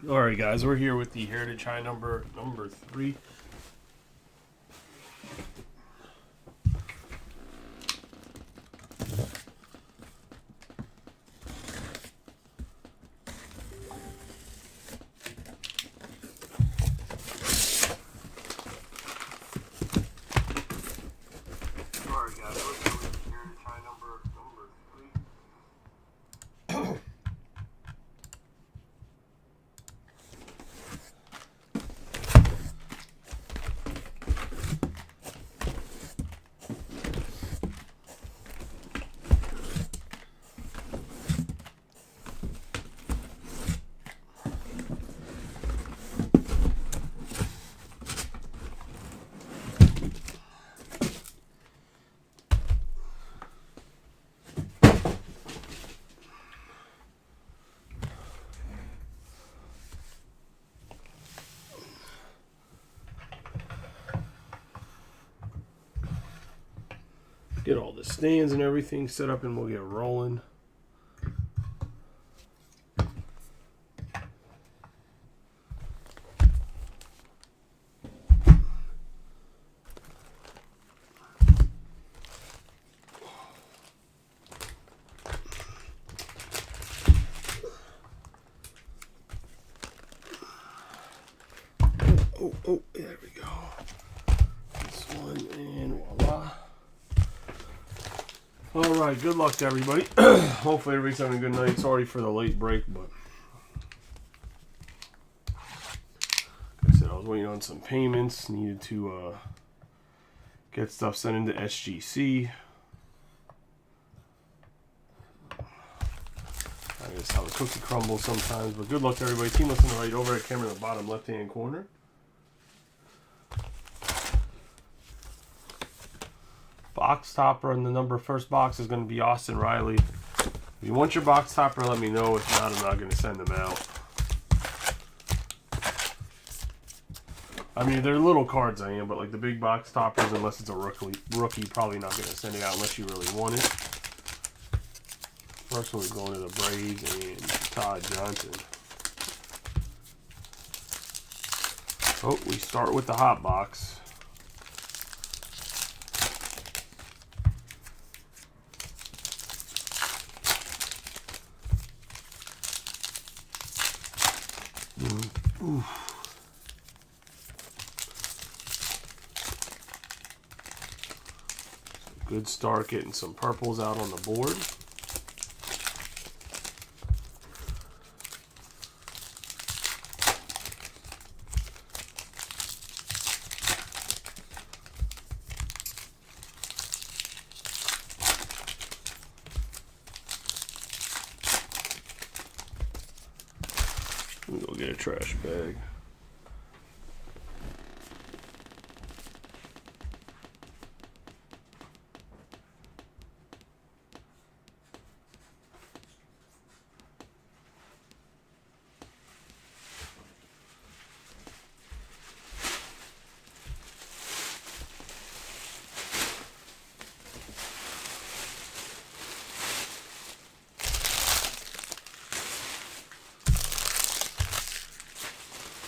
All right, guys, we're here with the Heritage High number 3. All right, guys, we're here with the Heritage High number 3. Get all the stands and everything set up and we'll get rolling. Oh, there we go. This one and voila. Alright, good luck to everybody. Hopefully everybody's having a good night. Sorry for the late break, but like I said, I was waiting on some payments. Needed to get stuff sent into SGC. I guess how the cookie crumbles sometimes, but good luck to everybody. Team listen right over at camera in the bottom left-hand corner. Box topper and the number first box is going to be Austin Riley. If you want your box topper, let me know. If not, I'm not going to send them out. I mean, they're little cards I am, but like the big box toppers, unless it's a rookie, probably not going to send it out unless you really want it. First one is going to the Braves and Todd Johnson. Oh, we start with the hot box. Good start getting some purples out on the board. Let me go get a trash bag.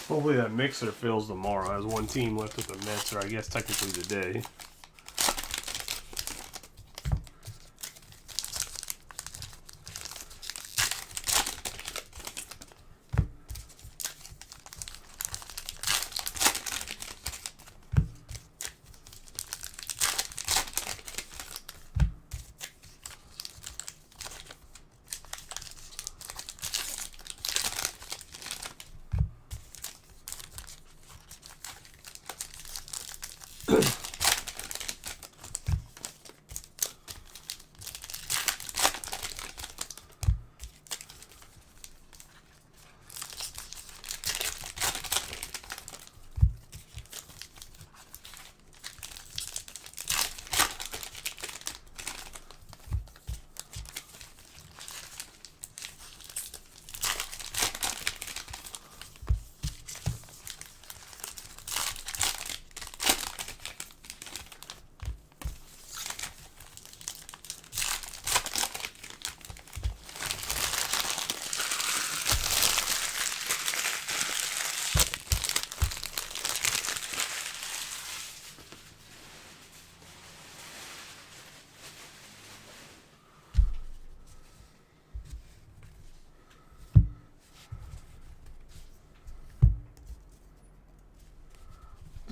Hopefully that mixer fills tomorrow. I has one team left with the Mets, or I guess technically today.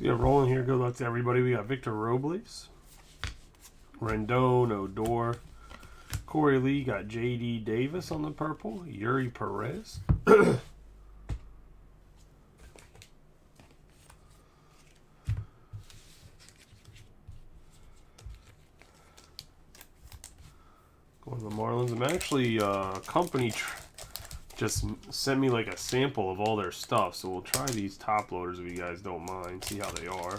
Yeah, rolling here. Good luck to everybody. We got Victor Robles, Rendon, Odor, Corey Lee. Got J.D. Davis on the purple. Yuri Perez. Going to the Marlins. I'm actually company just sent me like a sample of all their stuff, so we'll try these top loaders if you guys don't mind. See how they are.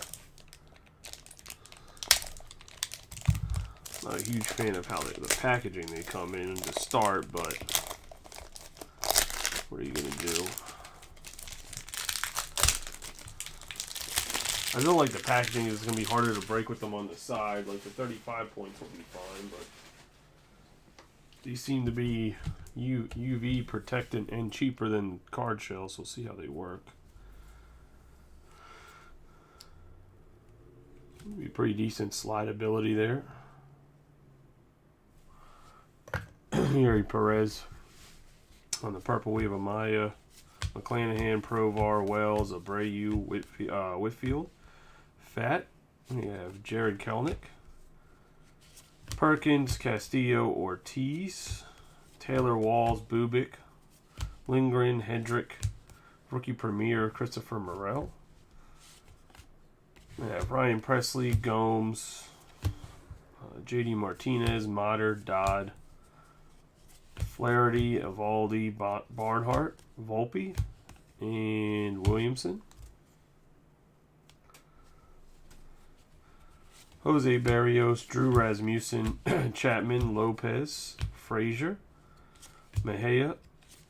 Not a huge fan of how the packaging they come in to start, but what are you gonna do? I feel like the packaging is gonna be harder to break with them on the side. Like the 35 points will be fine, but these seem to be UV protectant and cheaper than card shells. So we'll see how they work. Be pretty decent slidability there. Yuri Perez. On the purple, we have Amaya, McClanahan, Provar, Wells, Abreu, Whitfield. Fat. We have Jared Kelnick. Perkins, Castillo, Ortiz. Taylor Walls, Bubik. Lindgren, Hendrick. Rookie Premier, Christopher Morel. We have Ryan Presley, Gomes. J.D. Martinez, Motter, Dodd. Flaherty, Evaldi, Barnhart, Volpe, and Williamson. Jose Barrios, Drew Rasmussen, Chapman, Lopez, Frazier, Mejia,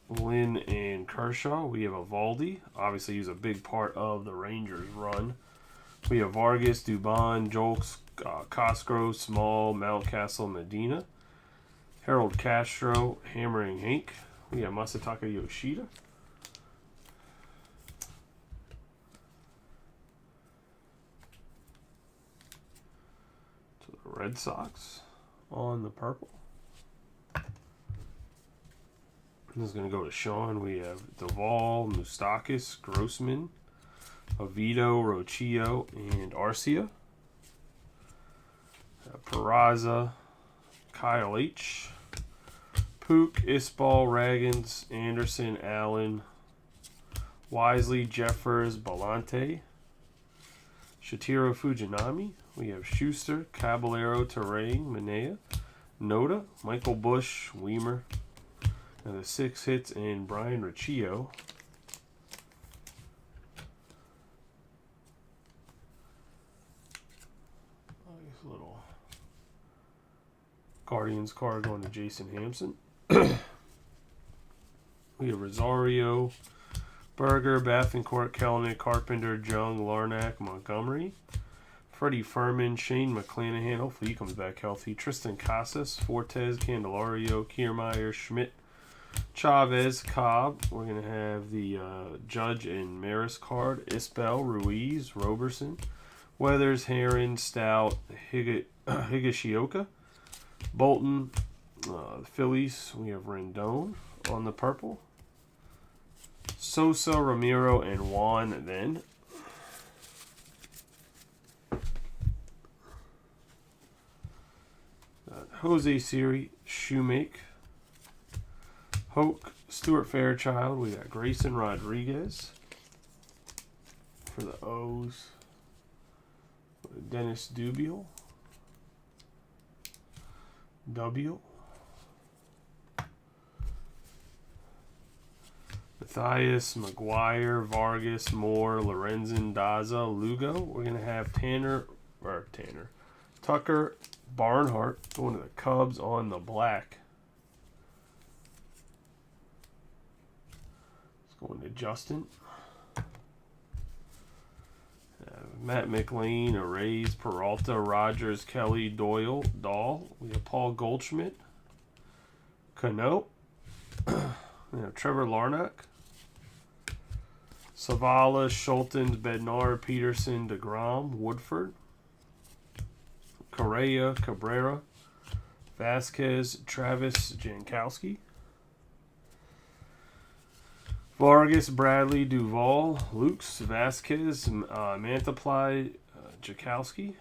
Lynn, and Kershaw. We have Evaldi. Obviously, he's a big part of the Rangers run. We have Vargas, Dubon, Jolks, Cosgrove, Small, Mountcastle, Medina. Harold Castro, Hammering Hank. We have Masataka Yoshida. To the Red Sox on the purple. This is going to go to Sean. We have Duvall, Moustakis, Grossman, Oviedo, Rochio, and Arcia. Peraza, Kyle H. Pook, Isbal, Raggins, Anderson, Allen, Wisely, Jeffers, Balante, Shatiro Fujinami. We have Schuster, Caballero, Terrain, Manea, Noda, Michael Bush, Weimer, and the 6 hits, and Brian Riccio. Nice little Guardians card going to Jason Hampson. We have Rosario, Berger, Bathencourt, Kelnick, Carpenter, Jung, Larnack, Montgomery, Freddie Furman, Shane McClanahan. Hopefully he comes back healthy. Tristan Casas, Fortes, Candelario, Kiermaier, Schmidt, Chavez, Cobb. We're going to have the Judge and Maris card. Isbell, Ruiz, Roberson, Weathers, Heron, Stout, Higashioka, Bolton, the Phillies. We have Rendon on the purple. Sosa, Ramiro, and Juan then. Jose Siri, Shoemake, Hoke, Stuart Fairchild. We got Grayson Rodriguez for the O's. Dennis Dubiel. Matthias, McGuire, Vargas, Moore, Lorenzen, Daza, Lugo. We're going to have Tucker, Barnhart going to the Cubs on the black. It's going to Justin. Matt McLean, Arrays, Peralta, Rogers, Kelly, Doyle, Dahl. We have Paul Goldschmidt, Cano. We have Trevor Larnach, Savala, Schultens, Bednar, Peterson, DeGrom, Woodford, Correa, Cabrera, Vasquez, Travis Jankowski, Vargas, Bradley, Duvall, Lukes, Vasquez, Mantiply, Jakowski.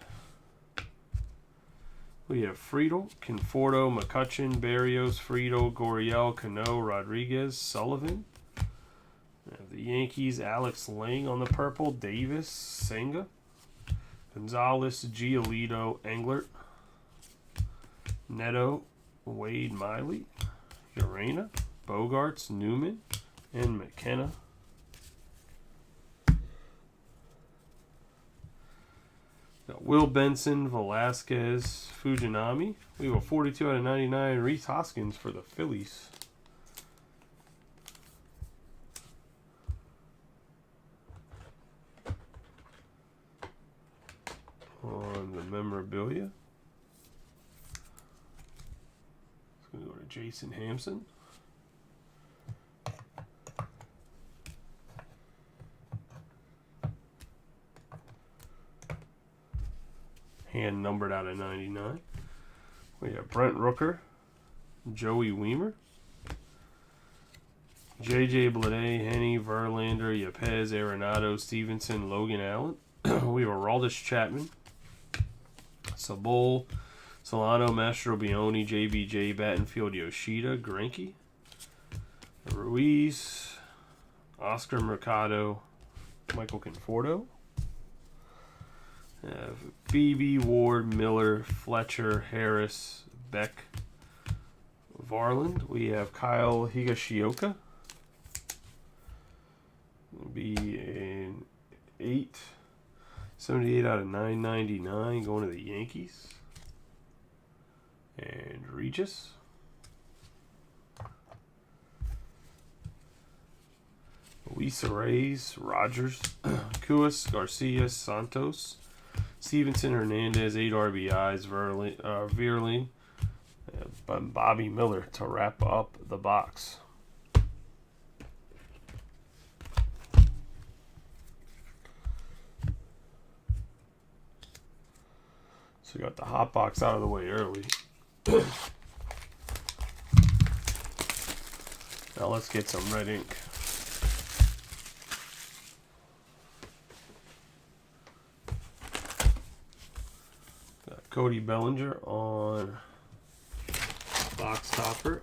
We have Friedel, Conforto, McCutcheon, Berrios, Friedel, Gurriel, Cano, Rodriguez, Sullivan. We have the Yankees, Alex Lang on the purple, Davis, Senga, Gonzalez, Giolito, Englert, Neto, Wade Miley, Urena, Bogarts, Newman, and McKenna. Got Will Benson, Velasquez, Fujinami. We have a 42 out of 99. Reese Hoskins for the Phillies. On the memorabilia, it's going to go to Jason Hampson. Hand numbered out of 99. We have Brent Rooker, Joey Weimer, J.J. Bleday, Henny, Verlander, Yepez, Arenado, Stevenson, Logan Allen. We have Aroldis Chapman, Sabol, Solano, Mastrobuoni, JBJ, Battenfield, Yoshida, Greinke, Ruiz, Oscar Mercado, Michael Conforto. Beebe, Ward, Miller, Fletcher, Harris, Beck, Varland. We have Kyle Higashioka. Be an 878 out of 999 going to the Yankees. And Regis. Luis Reyes, Rogers, Cuas, Garcia, Santos, Stevenson, Hernandez, 8 RBIs, Veerling, Bobby Miller to wrap up the box. So we got the hot box out of the way early. Now let's get some red ink. Got Cody Bellinger on box topper.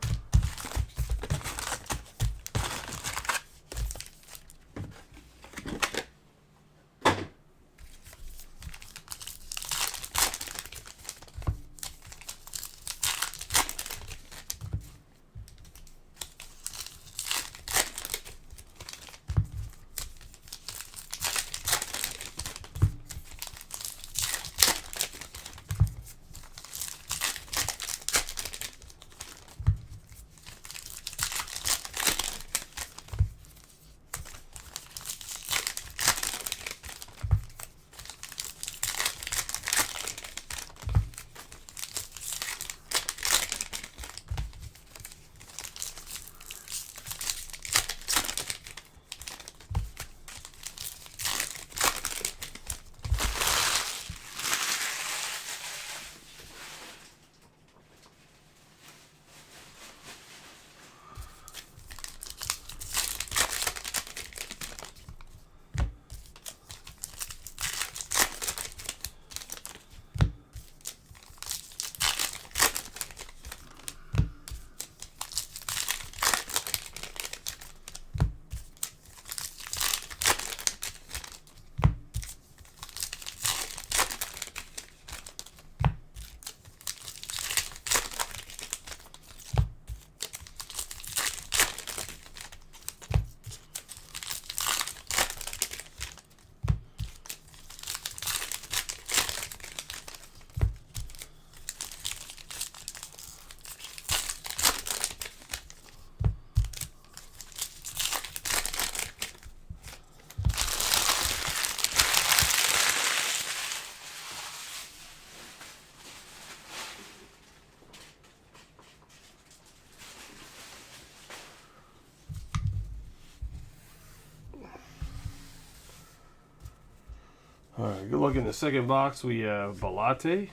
Alright, good look in the second box. We have Balate,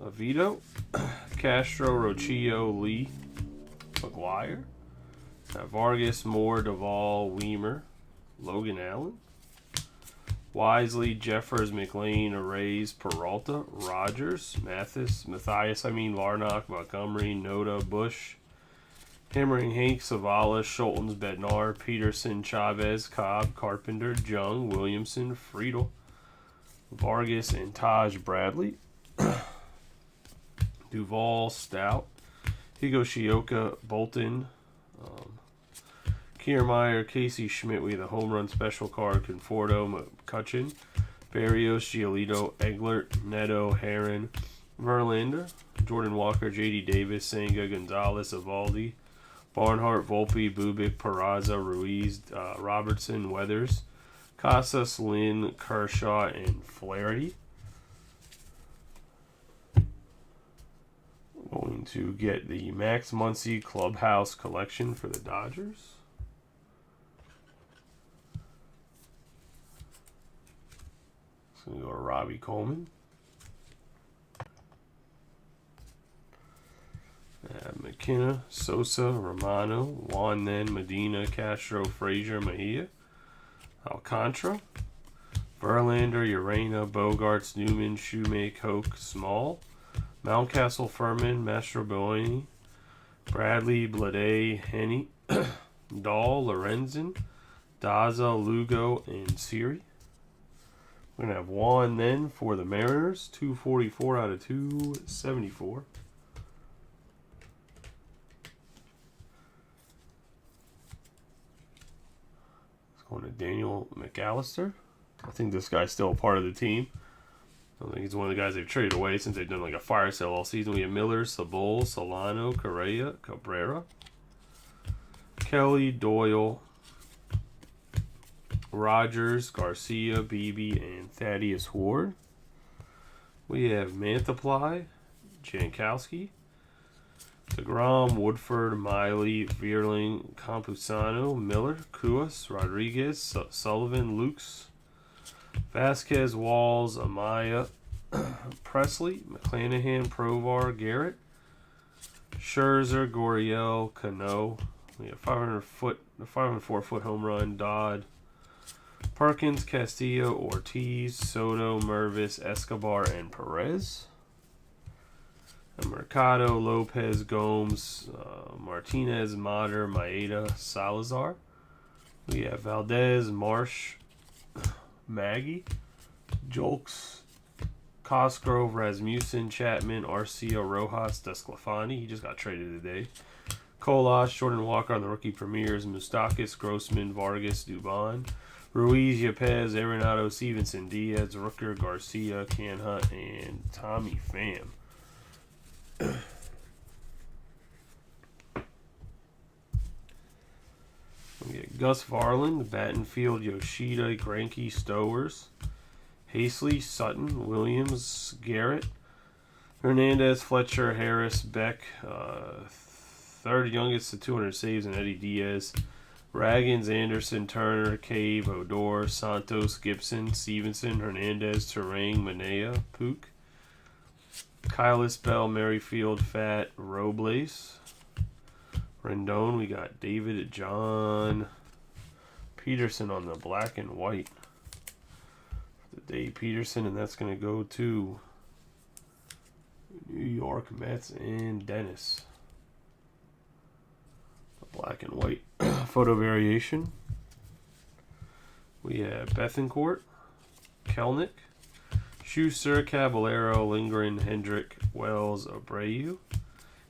Avito, Castro, Rochillo, Lee, McGuire, Vargas, Moore, Duvall, Weimer, Logan Allen, Wisely, Jeffers, McLean, Arrays, Peralta, Rogers, Matthias, Larnock, Montgomery, Noda, Bush, Hammering, Hank, Savala, Schultens, Bednar, Peterson, Chavez, Cobb, Carpenter, Jung, Williamson, Friedel, Vargas, and Taj Bradley, Duvall, Stout, Higashioka, Bolton, Kiermaier, Casey Schmidt. We have the home run special card. Conforto, McCutcheon, Barrios, Giolito, Eglert, Neto, Heron, Verlander, Jordan Walker, J.D. Davis, Senga, Gonzalez, Evaldi, Barnhart, Volpe, Bubic, Peraza, Ruiz, Robertson, Weathers, Casas, Lynn, Kershaw, and Flaherty. Going to get the Max Muncy Clubhouse Collection for the Dodgers. It's going to go to Robbie Coleman. McKenna, Sosa, Romano, Juan Nen, Medina, Castro, Frazier, Mejia, Alcantara, Verlander, Urena, Bogarts, Newman, Shoemake, Hoke, Small, Mountcastle, Furman, Mastrobuoni, Bradley, Blade, Henny, Dahl, Lorenzen, Daza, Lugo, and Siri. We're going to have Juan Nen for the Mariners, 244 out of 274. Going to Daniel McAllister. I think this guy's still a part of the team. I don't think he's one of the guys they've traded away since they've done like a fire sale all season. We have Miller, Sabol, Solano, Correa, Cabrera, Kelly, Doyle, Rogers, Garcia, Beebe, and Thaddeus Ward. We have Mantiply, Jankowski, DeGrom, Woodford, Miley, Vierling, Campusano, Miller, Cuas, Rodriguez, Sullivan, Lukes, Vasquez, Walls, Amaya, Presley, McClanahan, Provar, Garrett, Scherzer, Goriel, Cano. We have 504-foot home run, Dodd, Perkins, Castillo, Ortiz, Soto, Mervis, Escobar, and Perez. Mercado, Lopez, Gomes, Martinez, Mater, Maeda, Salazar. We have Valdez, Marsh, Maggie, Jolks, Cosgrove, Rasmussen, Chapman, Arcia, Rojas, Desclafani. He just got traded today. Kolash, Jordan Walker on the rookie premieres, Moustakis, Grossman, Vargas, Dubon, Ruiz, Yepez, Arenado, Stevenson, Diaz, Rooker, Garcia, Canhut, and Tommy Pham. We get Gus Varland, Battenfield, Yoshida, Greinke, Stowers, Hastley, Sutton, Williams, Garrett, Hernandez, Fletcher, Harris, Beck, third youngest to 200 saves, and Eddie Diaz, Raggins, Anderson, Turner, Cave, Odor, Santos, Gibson, Stevenson, Hernandez, Terang, Manea, Pook, Kyle Bell, Merrifield, Fat, Robles, Rendon. We got David John Peterson on the black and white. The Dave Peterson, and that's going to go to New York Mets and Dennis. The black and white photo variation. We have Bethencourt, Kelnick, Schuster, Caballero, Lindgren, Hendrick, Wells, Abreu,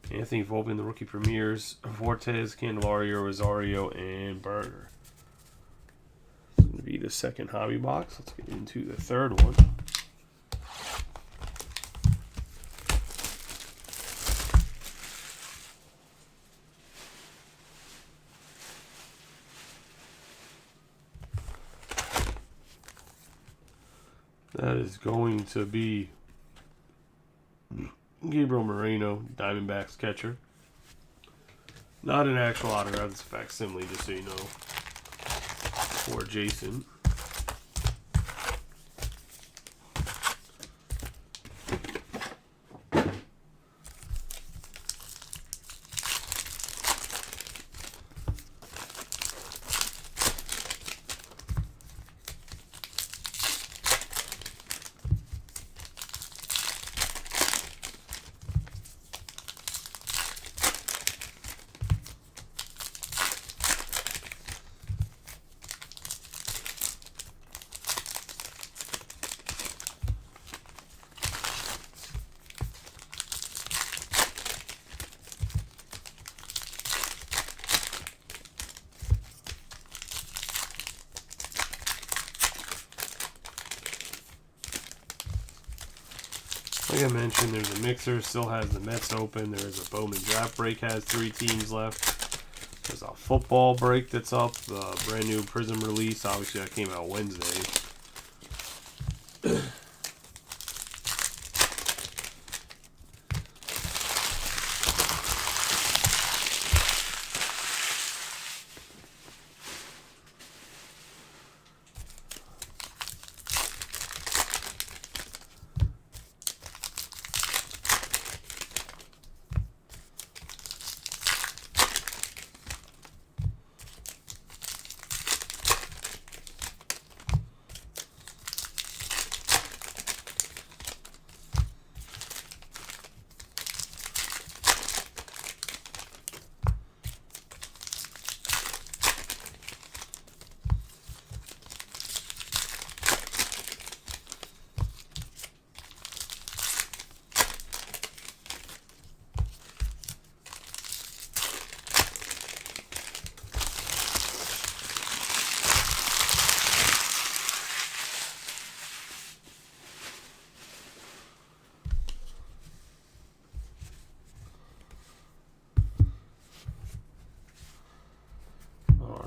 Anthony Volpe in the rookie premieres, Fortes, Candelario, Rosario, and Berger. This is going to be the second hobby box. Let's get into the third one. That is going to be Gabriel Moreno, Diamondbacks catcher. Not an actual autograph, it's a facsimile, just so you know. For Jason. Like I mentioned, there's a mixer, still has the Mets open. There's a Bowman draft break, has 3 teams left. There's a football break that's up, the brand new Prism release. Obviously, that came out Wednesday.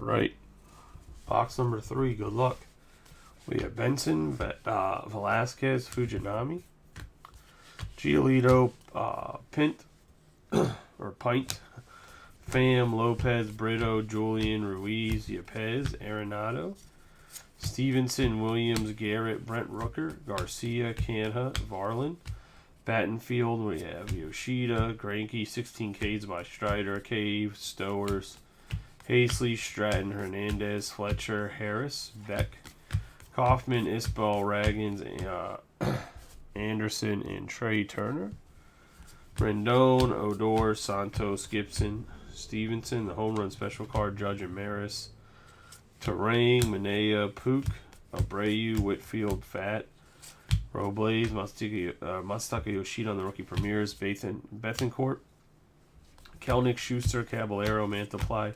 Right, box number 3. Good luck. We have Benson, Velasquez, Fujinami, Giolito, Pint, or Pint, Pham, Lopez, Brito, Julian, Ruiz, Yepez, Arenado, Stevenson, Williams, Garrett, Brent Rooker, Garcia, Canha, Varlin, Battenfield. We have Yoshida, Greinke, 16 Ks by Strider, Cave, Stowers, Hazley, Stratton, Hernandez, Fletcher, Harris, Beck, Kaufman, Isbell, Raggins, Anderson, and Trey Turner. Rendon, Odor, Santos, Gibson, Stevenson, the home run special card, Judge and Maris, Terang, Manea, Pook, Abreu, Whitfield, Fat, Robles, Masataka Yoshida on the rookie premieres, Bethencourt, Kelnick, Schuster, Caballero, Mantiply,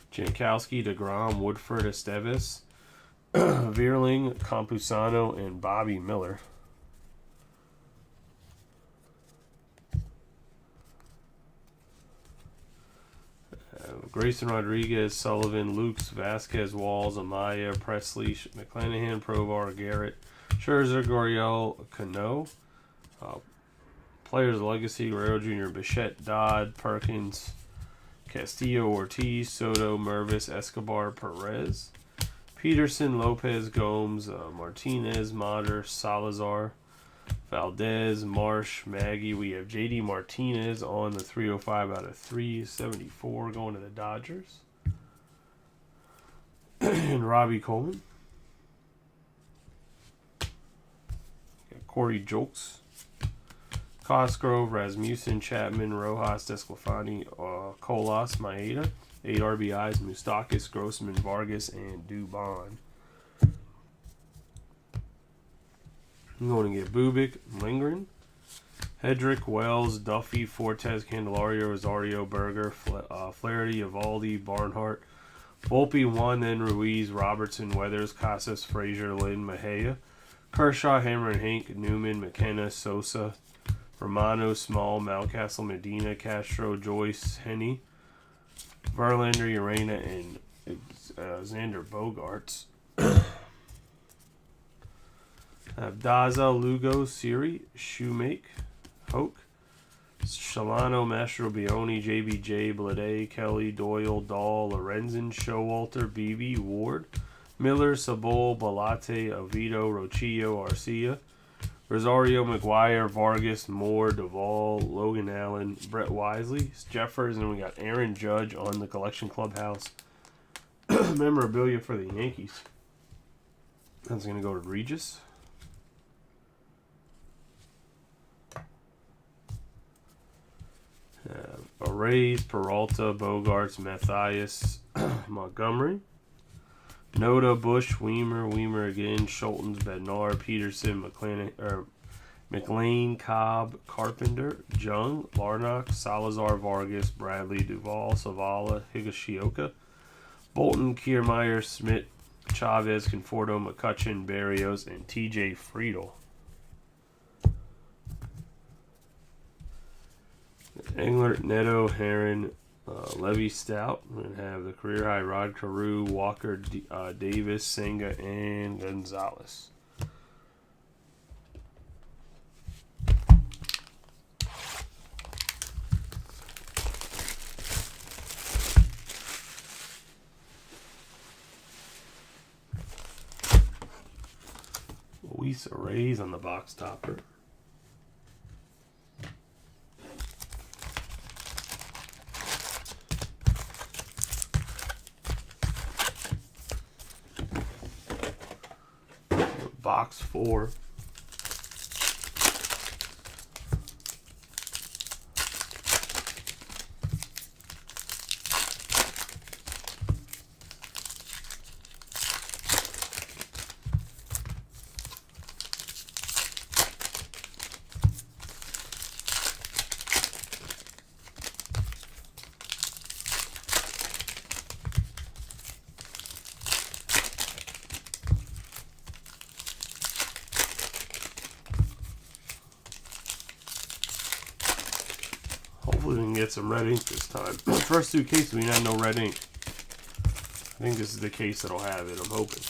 Jankowski, DeGrom, Woodford, Esteves, Vierling, Campusano, and Bobby Miller. Grayson Rodriguez, Sullivan, Lukes, Vasquez, Walls, Amaya, Presley, McClanahan, Provar, Garrett, Scherzer, Gurriel, Cano. Players Legacy, Guerrero Jr., Bichette, Dodd, Perkins, Castillo, Ortiz, Soto, Mervis, Escobar, Perez, Peterson, Lopez, Gomes, Martinez, Mater, Salazar, Valdez, Marsh, Maggie. We have JD Martinez on the 305 out of 374 going to the Dodgers. And Robbie Coleman. Got Corey Jolks, Cosgrove, Rasmussen, Chapman, Rojas, Desclafani, Colas, Maeda. 8 RBIs, Moustakis, Grossman, Vargas, and Dubon. I'm going to get Bubik, Lindgren, Hedrick, Wells, Duffy, Fortes, Candelario, Rosario, Berger, Flaherty, Evaldi, Barnhart, Volpe, Juan, then Ruiz, Robertson, Weathers, Casas, Frazier, Lynn, Mejia, Kershaw, Hammer and Hank, Newman, McKenna, Sosa, Romano, Small, Mountcastle, Medina, Castro, Joyce, Henney, Verlander, Urena, and Xander Bogaerts. Daza, Lugo, Siri, Shoemake, Hoke, Shalano, Mastrobioni, JBJ, Blade, Kelly, Doyle, Dahl, Lorenzen, Showalter, Beebe, Ward, Miller, Sabol, Balate, Oviedo, Rochillo, Arcia, Rosario, McGuire, Vargas, Moore, Duvall, Logan Allen, Brett Wisely, Jeffers, and we got Aaron Judge on the Collection Clubhouse memorabilia for the Yankees. That's going to go to Regis. Arrays, Peralta, Bogarts, Mathias, Montgomery, Noda, Bush, Weimer again, Schultens, Bednar, Peterson, McLean, Cobb, Carpenter, Jung, Larnock, Salazar, Vargas, Bradley, Duvall, Savala, Higashioka, Bolton, Kiermaier, Smith, Chavez, Conforto, McCutcheon, Barrios, and TJ Friedel. Englert, Neto, Heron, Levy Stout. We're going to have the career high Rod Carew, Walker, Davis, Senga, and Gonzalez. Luis Arrays on the box topper. Box 4. Hopefully we can get some red ink this time. First 2 cases we had no red ink. I think this is the case that'll have it, I'm hoping.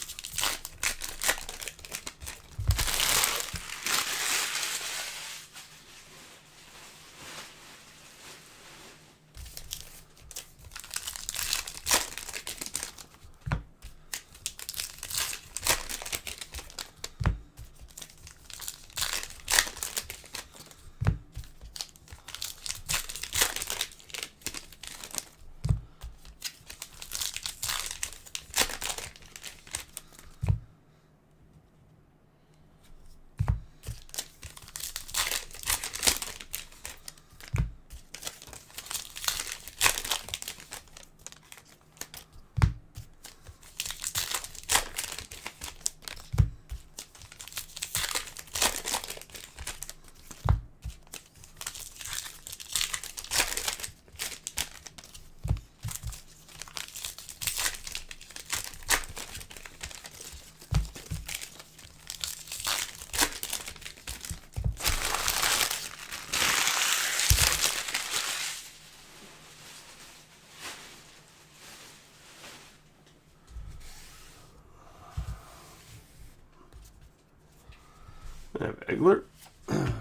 I have Eglert,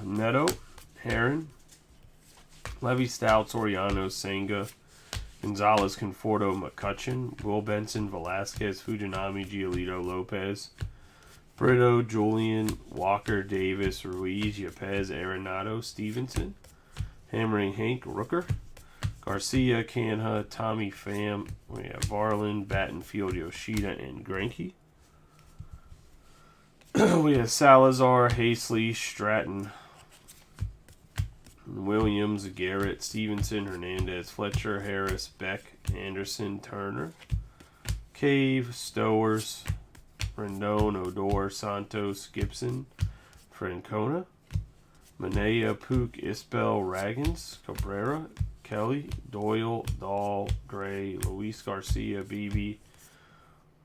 Neto, Heron, Levy Stout, Soriano, Senga, Gonzalez, Conforto, McCutcheon, Will Benson, Velasquez, Fujinami, Giolito, Lopez, Brito, Julian, Walker, Davis, Ruiz, Yepez, Arenado, Stevenson, Hammering Hank, Rooker, Garcia, Canha, Tommy Pham. We have Varlin, Battenfield, Yoshida, and Greinke. We have Salazar, Hastley, Stratton, Williams, Garrett, Stevenson, Hernandez, Fletcher, Harris, Beck, Anderson, Turner, Cave, Stowers, Rendon, Odor, Santos, Gibson, Francona, Manea, Pook, Isbell, Raggins, Cabrera, Kelly, Doyle, Dahl, Gray, Luis Garcia, Beebe,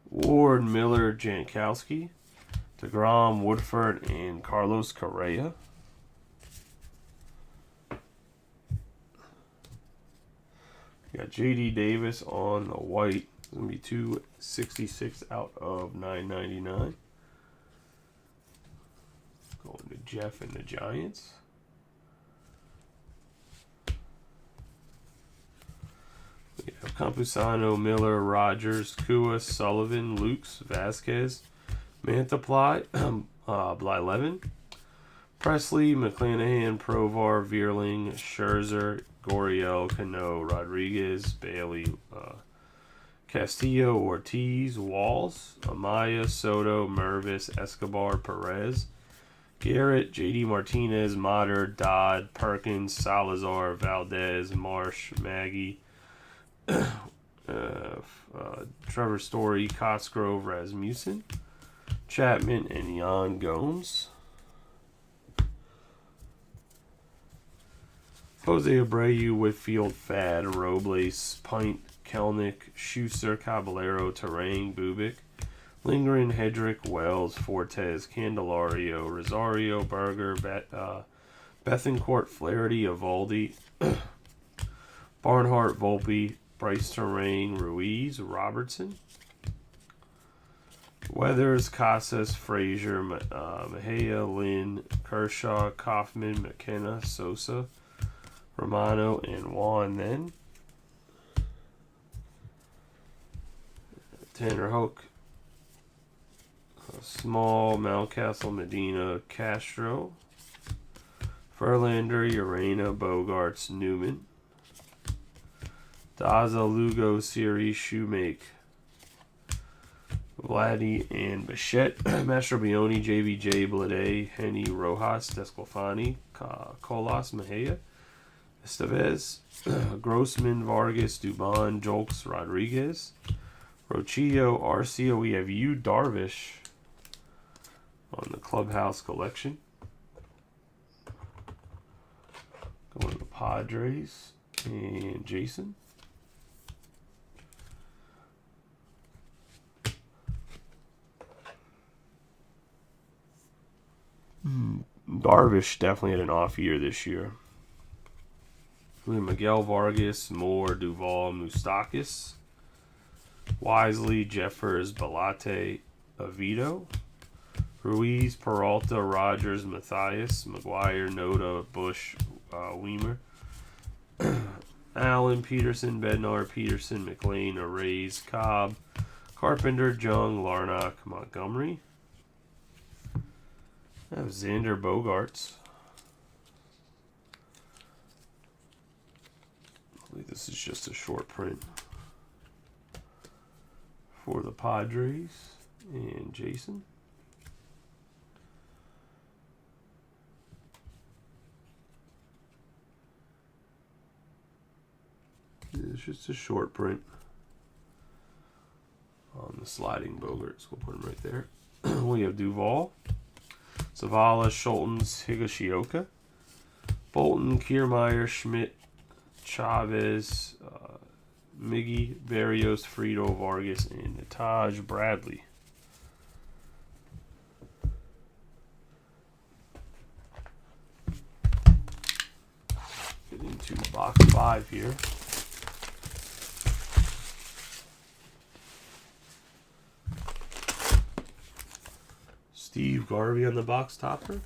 Ward, Miller, Jankowski, DeGrom, Woodford, and Carlos Correa. We got J.D. Davis on the white. It's going to be 266 out of 999. Going to Jeff and the Giants. We have Campusano, Miller, Rogers, Kua, Sullivan, Lukes, Vasquez, Mantiply, Blyleven, Presley, McClanahan, Provar, Vierling, Scherzer, Goriel, Cano, Rodriguez, Bailey, Castillo, Ortiz, Walls, Amaya, Soto, Mervis, Escobar, Perez, Garrett, J.D. Martinez, Motter, Dodd, Perkins, Salazar, Valdez, Marsh, Maggie, Trevor Story, Cosgrove, Rasmussen, Chapman, and Yan Gomes. Jose Abreu, Whitfield, Fad, Robles, Pint, Kelnick, Schuster, Caballero, Terang, Bubik, Lindgren, Hedrick, Wells, Fortes, Candelario, Rosario, Berger, Bethencourt, Flaherty, Evaldi, Barnhart, Volpe, Bryce Terrain, Ruiz, Robertson, Weathers, Casas, Frazier, Mejia, Lynn, Kershaw, Kaufman, McKenna, Sosa, Romano, and Juan. Then Tanner Hoke, Small, Mountcastle, Medina, Castro, Verlander, Urena, Bogarts, Newman, Daza, Lugo, Siri, Shoemake, Vladdy, and Bichette, Mastrobuoni, JBJ, Blade, Henny, Rojas, Desclafani, Colas, Mejia, Estevez, Grossman, Vargas, Dubon, Jolks, Rodriguez, Rochillo, Arcia. We have you, Darvish, on the Clubhouse collection. Going to the Padres and Jason. Darvish definitely had an off year this year. Miguel, Vargas, Moore, Duvall, Moustakis, Wisely, Jeffers, Balate, Avito, Ruiz, Peralta, Rogers, Mathias, McGuire, Noda, Bush, Weimer, Allen, Peterson, Bednar, Peterson, McLean, Arrays, Cobb, Carpenter, Jung, Larnach, Montgomery. I have Xander Bogaerts. I believe this is just a short print for the Padres and Jason. It's just a short print on the sliding Bogaerts. We'll put them right there. We have Duvall, Zavala, Schultens, Higashioka, Bolton, Kiermaier, Schmidt, Chavez, Miggy, Berrios, Frito, Vargas, and Taj Bradley. Get into box 5 here. Steve Garvey on the box topper.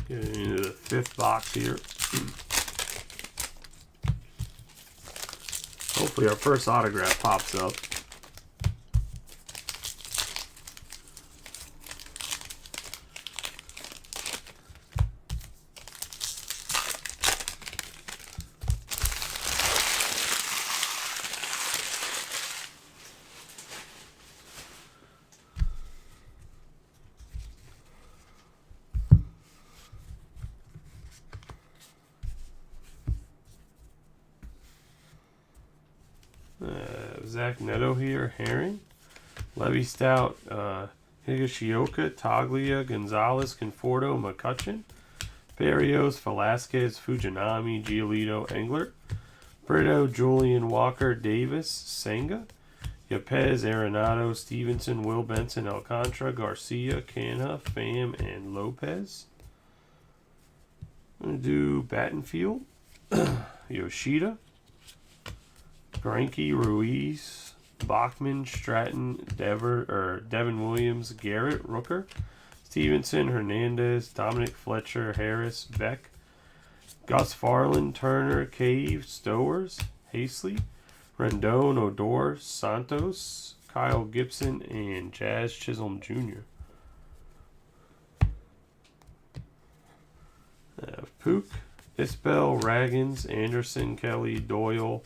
Getting into the 5th box here. Hopefully our first autograph pops up. Zach Neto here, Herring. Levy Stout, Higashioka, Taglia, Gonzalez, Conforto, McCutcheon. Barrios, Velasquez, Fujinami, Giolito, Engler. Brito, Julian Walker, Davis, Senga. Yepez, Arenado, Stevenson, Will Benson, Alcantara, Garcia, Canha, Pham, and Lopez. I'm going to do Battenfield, Yoshida, Greinke, Ruiz, Bachman, Stratton, Devin Williams, Garrett, Rooker, Stevenson, Hernandez, Dominic Fletcher, Harris, Beck, Gus Farland, Turner, Cave, Stowers, Hastley, Rendon, Odor, Santos, Kyle Gibson, and Jazz Chisholm Jr. Pook, Isbell, Raggins, Anderson, Kelly, Doyle,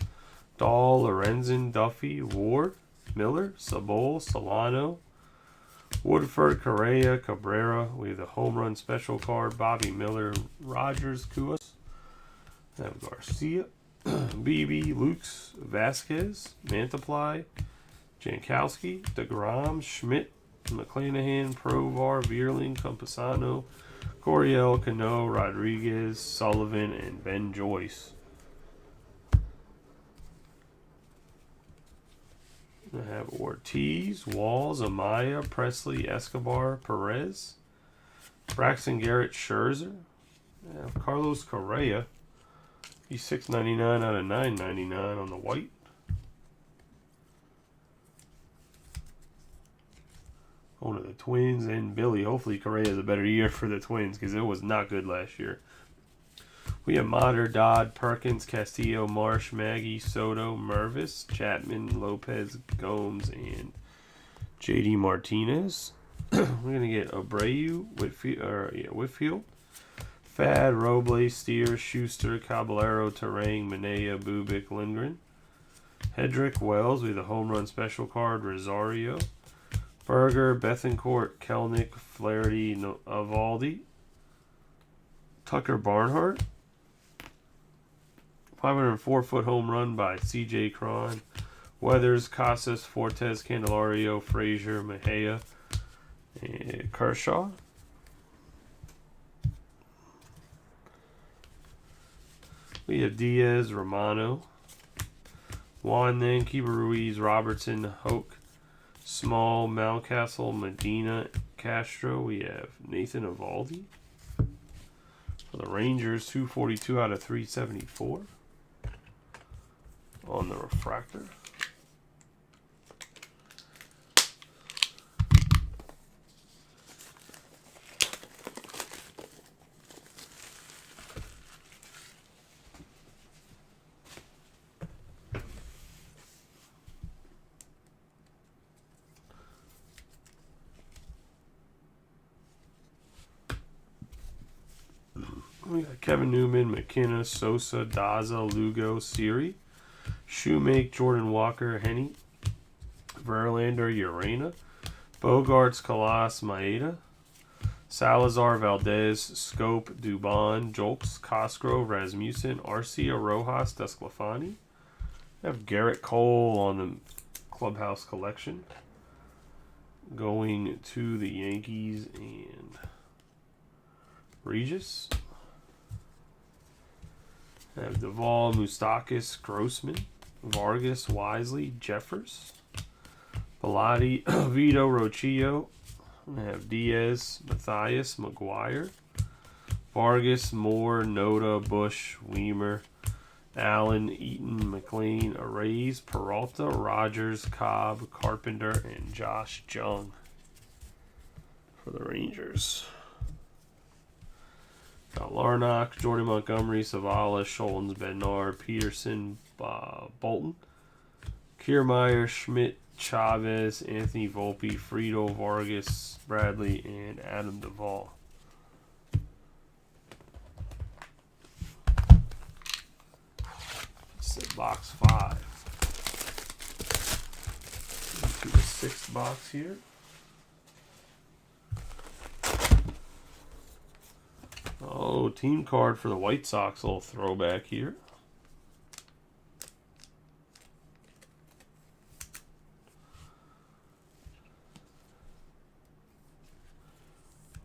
Dahl, Lorenzen, Duffy, Ward, Miller, Sabol, Solano, Woodford, Correa, Cabrera. We have the home run special card. Bobby Miller, Rogers, Kuas. We have Garcia, BB, Lukes, Vasquez, Mantiply, Jankowski, DeGrom, Schmidt, McClanahan, Provar, Vierling, Campusano, Coriel, Cano, Rodriguez, Sullivan, and Ben Joyce. I have Ortiz, Walls, Amaya, Presley, Escobar, Perez, Braxton Garrett, Scherzer. I have Carlos Correa. He's $6.99 out of $9.99 on the white. One of the Twins and Billy. Hopefully Correa has a better year for the Twins because it was not good last year. We have Mater, Dodd, Perkins, Castillo, Marsh, Maggie, Soto, Mervis, Chapman, Lopez, Gomes, and JD Martinez. We're going to get Abreu, Whitfield, Fad, Robles, Steer, Schuster, Caballero, Terang, Manea, Bubik, Lindgren. Hedrick, Wells, we have the home run special card, Rosario. Berger, Bethencourt, Kelnick, Flaherty, Avaldi. Tucker Barnhart. 504-foot home run by C.J. Cron. Weathers, Casas, Fortes, Candelario, Frazier, Mejia, and Kershaw. We have Diaz, Romano, Juan, then Keeper Ruiz, Robertson, Hoke, Small, Mountcastle, Medina, Castro. We have Nathan Avaldi. For the Rangers, 242 out of 374 on the refractor. We got Kevin Newman, McKenna, Sosa, Daza, Lugo, Siri, Shoemake, Jordan Walker, Henny, Verlander, Urena, Bogarts, Kalas, Maeda, Salazar, Valdez, Scope, Dubon, Jolks, Cosgrove, Rasmussen, Arcia, Rojas, Desclafani. I have Garrett Cole on the Clubhouse collection. Going to the Yankees and Regis. I have Duvall, Moustakis, Grossman, Vargas, Wisely, Jeffers, Bellotti, Vito, Rocchio. I have Diaz, Matthias, McGuire, Vargas, Moore, Noda, Bush, Weimer, Allen, Eaton, McLean, Arrays, Peralta, Rogers, Cobb, Carpenter, and Josh Jung for the Rangers. Got Larnock, Jordan Montgomery, Savala, Scholtens, Bednar, Peterson, Bolton, Kiermaier, Schmidt, Chavez, Anthony Volpe, Friedel, Vargas, Bradley, and Adam Duvall. It's in box 5. Into the 6th box here. Oh, team card for the White Sox, a little throwback here.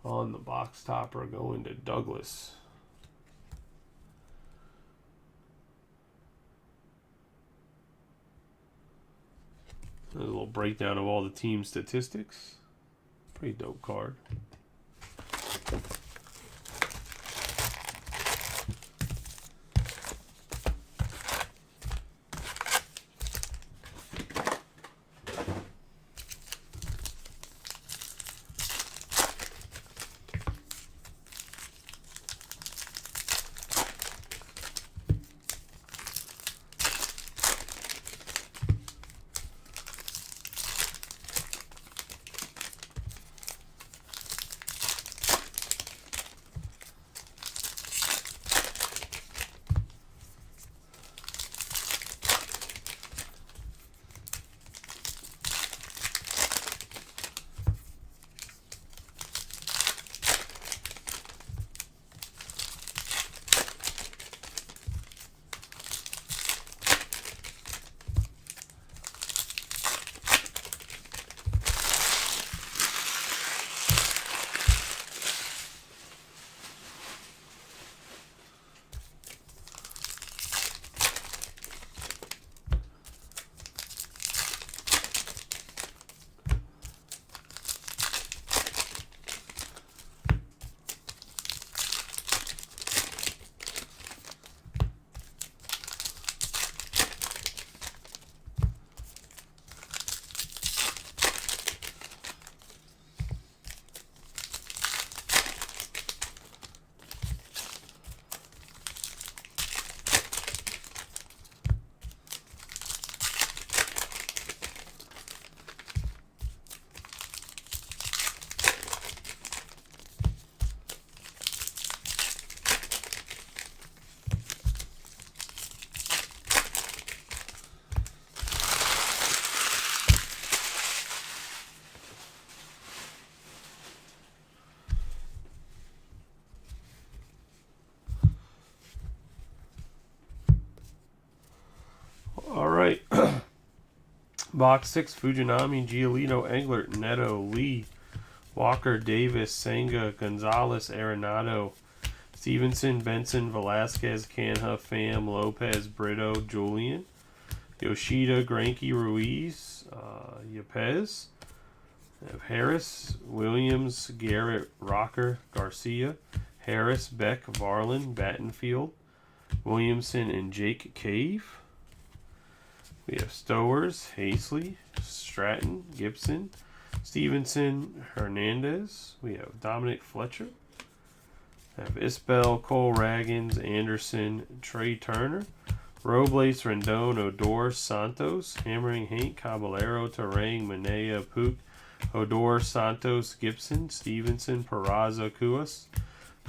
On the box topper, going to Douglas. A little breakdown of all the team statistics. Pretty dope card. All right. Box 6, Fujinami, Giolito, Englert, Neto, Lee, Walker, Davis, Senga, Gonzalez, Arenado, Stevenson, Benson, Velasquez, Canha, Pham, Lopez, Brito, Julian, Yoshida, Greinke, Ruiz, Yepez, Harris, Williams, Garrett, Rocker, Garcia, Harris, Beck, Varlin, Battenfield, Williamson, and Jake Cave. We have Stowers, Hazley, Stratton, Gibson, Stevenson, Hernandez. We have Dominic Fletcher. We have Isbell, Cole Raggins, Anderson, Trey Turner, Robles, Rendon, Odor, Santos, Hammering, Hank, Caballero, Terang, Manea, Pook, Odor, Santos, Gibson, Stevenson, Peraza, Cuas,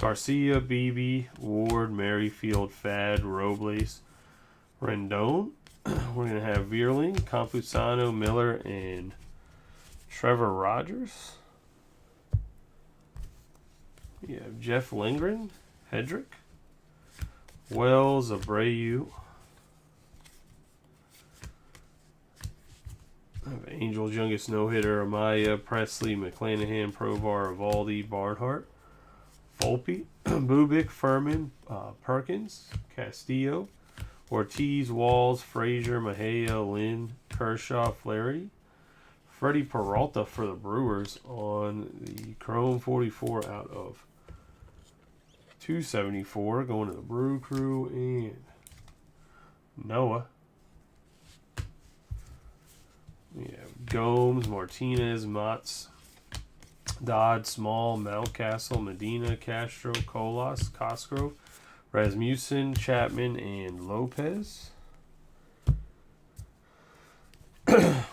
Garcia, Beebe, Ward, Merrifield, Fad, Robles, Rendon. We're going to have Vierling, Campusano, Miller, and Trevor Rogers. We have Jeff Lindgren, Hedrick, Wells, Abreu. I have Angels' youngest no-hitter, Amaya, Presley, McClanahan, Provar, Evaldi, Barnhart, Volpe, Bubic, Furman, Perkins, Castillo, Ortiz, Walls, Frazier, Mejia, Lynn, Kershaw, Flaherty, Freddie Peralta for the Brewers on the Chrome 44 out of 274, going to the Brew Crew, and Noah. We have Gomes, Martinez, Motts, Dodd, Small, Mountcastle, Medina, Castro, Colas, Cosgrove, Rasmussen, Chapman, and Lopez.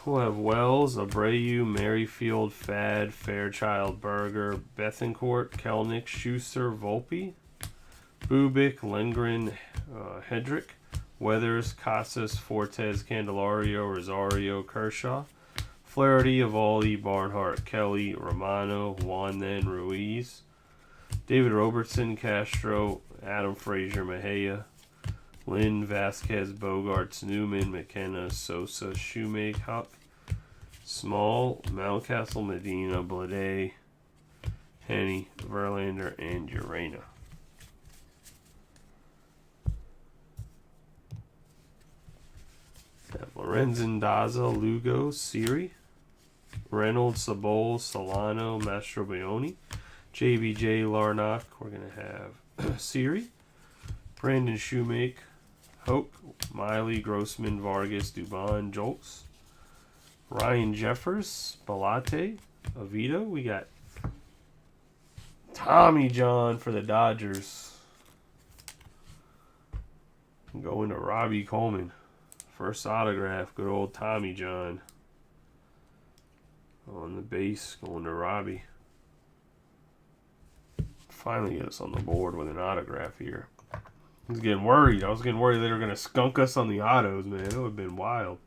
We'll have Wells, Abreu, Merrifield, Fad, Fairchild, Berger, Bethencourt, Kelnick, Schuster, Volpe, Bubic, Lindgren, Hedrick, Weathers, Casas, Fortes, Candelario, Rosario, Kershaw, Flaherty, Evaldi, Barnhart, Kelly, Romano, Juan, Ruiz, David Robertson, Castro, Adam Frazier, Mejia, Lynn, Vasquez, Bogarts, Newman, McKenna, Sosa, Shoemake, Huck, Small, Mountcastle, Medina, Blade, Penny, Verlander, and Urena. Lorenzen, Daza, Lugo, Siri, Reynolds, Sabol, Solano, Mastrobuoni, JBJ, Larnach. We're going to have Siri, Brandon Shoemake, Hope, Miley, Grossman, Vargas, Dubon, Jolks, Ryan Jeffers, Balate, Avito. We got Tommy John for the Dodgers. Going to Robbie Coleman. First autograph, good old Tommy John. On the base, going to Robbie. Finally get us on the board with an autograph here. I was getting worried. I was getting worried they were going to skunk us on the autos, man. It would have been wild.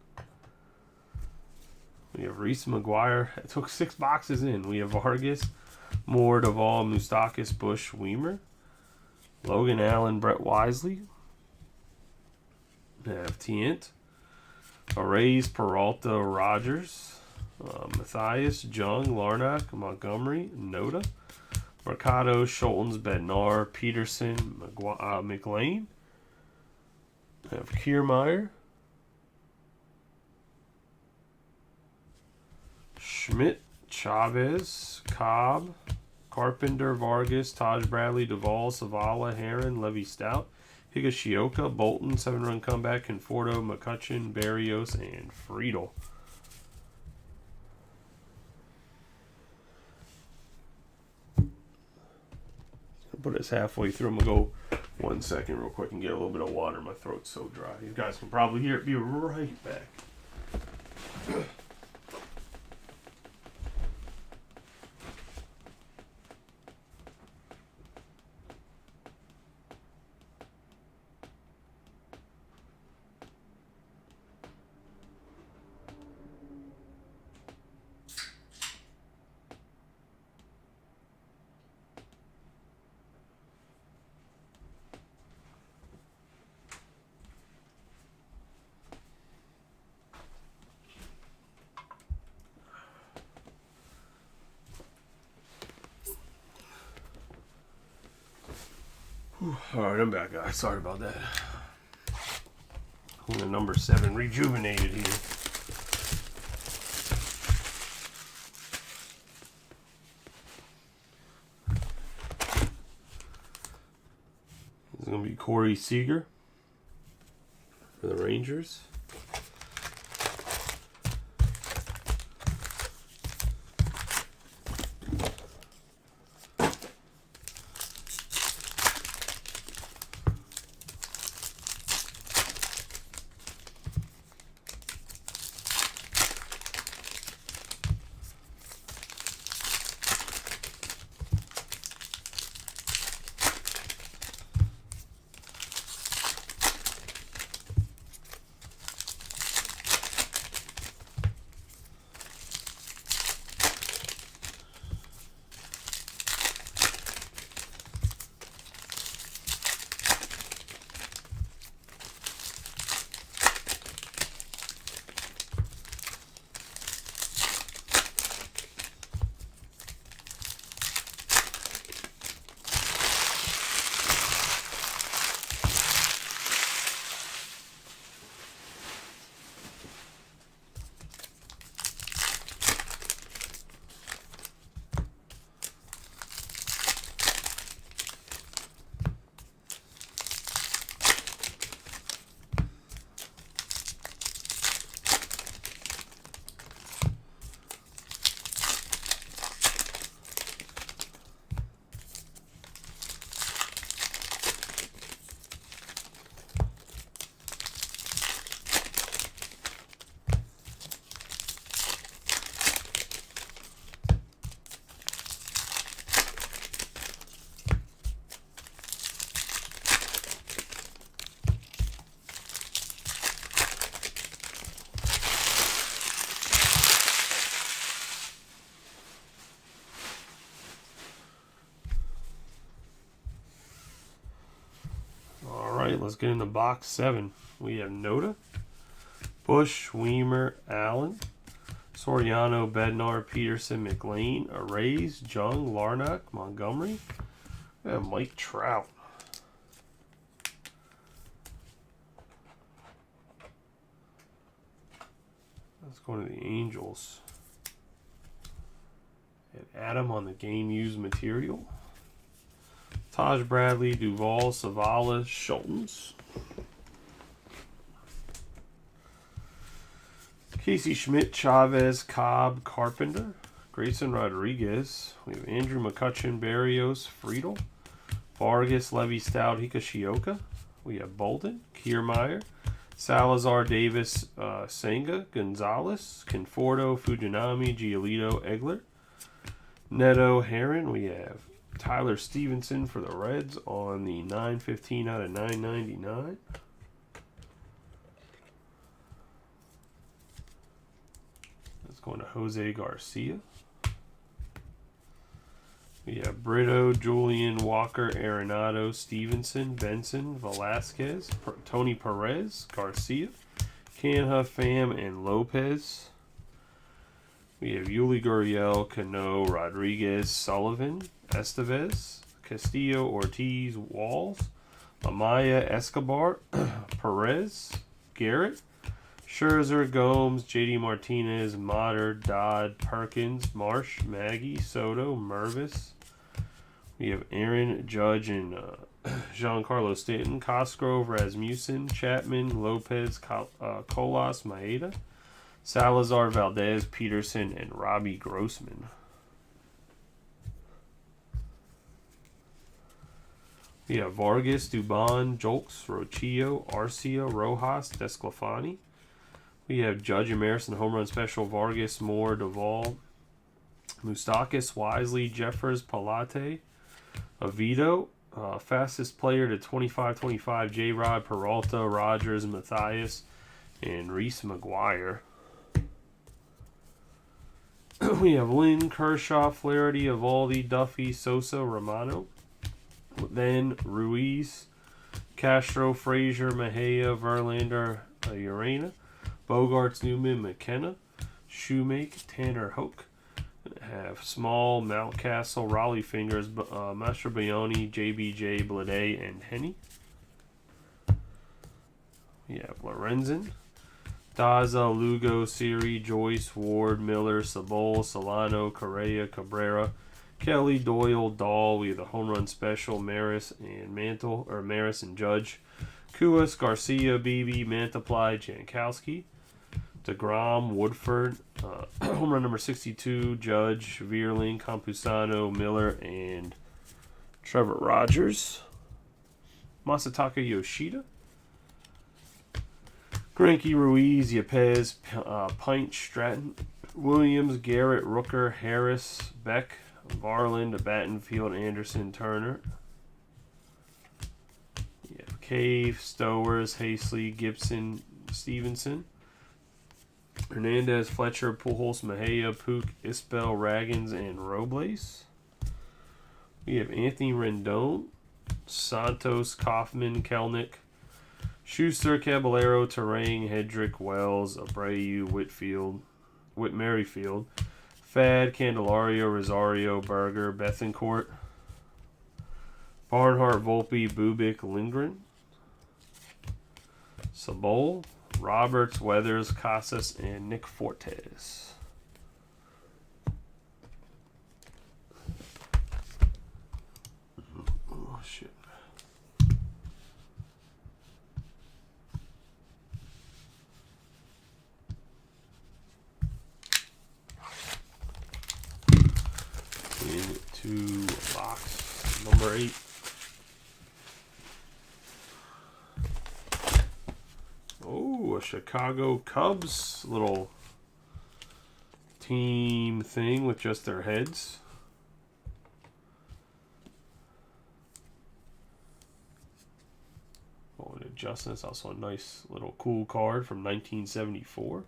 We have Reese McGuire. It took 6 boxes in. We have Vargas, Moore, Duvall, Moustakas, Bush, Weimer, Logan Allen, Brett Wisely. We have Tient, Arrays, Peralta, Rogers, Matthias, Jung, Larnach, Montgomery, Noda, Mercado, Schultz, Bednar, Peterson, McLean. We have Kiermaier, Schmidt, Chavez, Cobb, Carpenter, Vargas, Taj Bradley, Duvall, Savala, Heron, Levy Stout, Higashioka, Bolton, 7-run comeback, Conforto, McCutcheon, Barrios, and Friedel. Put us halfway through. I'm going to go 1 second real quick and get a little bit of water. My throat's so dry. You guys can probably hear it. Be right back. Alright, I'm back, guys. Sorry about that. I'm the number 7 rejuvenated here. This is going to be Corey Seager for the Rangers. Let's get into box 7. We have Noda, Bush, Weimer, Allen, Soriano, Bednar, Peterson, McLean, Arrays, Jung, Larnach, Montgomery, and Mike Trout. Let's go to the Angels. And Adam on the game used material. Taj Bradley, Duvall, Savalas, Schultz. Casey Schmidt, Chavez, Cobb, Carpenter, Grayson Rodriguez. We have Andrew McCutcheon, Barrios, Friedel, Vargas, Levy, Stout, Hikashioka. We have Bolden, Kiermaier, Salazar, Davis, Senga, Gonzalez, Conforto, Fujinami, Giolito, Egler, Neto, Heron. We have Tyler Stevenson for the Reds on the 915 out of 999. Let's go into Jose Garcia. We have Brito, Julian, Walker, Arenado, Stevenson, Benson, Velasquez, Tony Perez, Garcia, Canha, Pham, and Lopez. We have Yuli Gurriel, Cano, Rodriguez, Sullivan, Estevez, Castillo, Ortiz, Walls, Amaya, Escobar, Perez, Garrett, Scherzer, Gomes, JD Martinez, Motter, Dodd, Perkins, Marsh, Maggie, Soto, Mervis. We have Aaron, Judge, and Giancarlo Stanton, Cosgrove, Rasmussen, Chapman, Lopez, Colas, Maeda, Salazar, Valdez, Peterson, and Robbie Grossman. We have Vargas, Dubon, Jolks, Rochillo, Arcia, Rojas, Desclafani. We have Judge, Emerson, Home Run Special, Vargas, Moore, Duvall, Moustakas, Wisely, Jeffers, Palate, Avito, fastest player to 25-25, J-Rod, Peralta, Rogers, Matthias, and Reese McGuire. We have Lynn, Kershaw, Flaherty, Evaldi, Duffy, Sosa, Romano. Then Ruiz, Castro, Frazier, Mejia, Verlander, Urena, Bogarts, Newman, McKenna, Shoemake, Tanner Hoke. Have Small, Mountcastle, Raleigh Fingers, Mastrobuoni, JBJ, Blade, and Henny. We have Lorenzen, Daza, Lugo, Siri, Joyce, Ward, Miller, Sabol, Solano, Correa, Cabrera, Kelly, Doyle, Dahl. We have the Home Run Special, Maris and Mantle, or Maris and Judge, Kuas, Garcia, Beebe, Mantiply, Jankowski, DeGrom, Woodford, home run number 62, Judge, Veerling, Campusano, Miller, and Trevor Rogers. Masataka Yoshida, Greinke, Ruiz, Yepez, Pint, Stratton, Williams, Garrett, Rooker, Harris, Beck, Varland, Battenfield, Anderson, Turner. Cave, Stowers, Hastley, Gibson, Stevenson, Hernandez, Fletcher, Pujols, Mejia, Pook, Isbell, Raggins, and Robles. We have Anthony Rendon, Santos, Kaufman, Kelnick, Schuster, Caballero, Terang, Hedrick, Wells, Abreu, Whit Merrifield, Fad, Candelario, Rosario, Berger, Bethencourt, Barnhart, Volpe, Bubik, Lindgren, Sabol, Roberts, Weathers, Casas, and Nick Fortes. Oh, shit. Into box number 8. Oh, a Chicago Cubs little team thing with just their heads. Oh, and Justin, it's also a nice little cool card from 1974.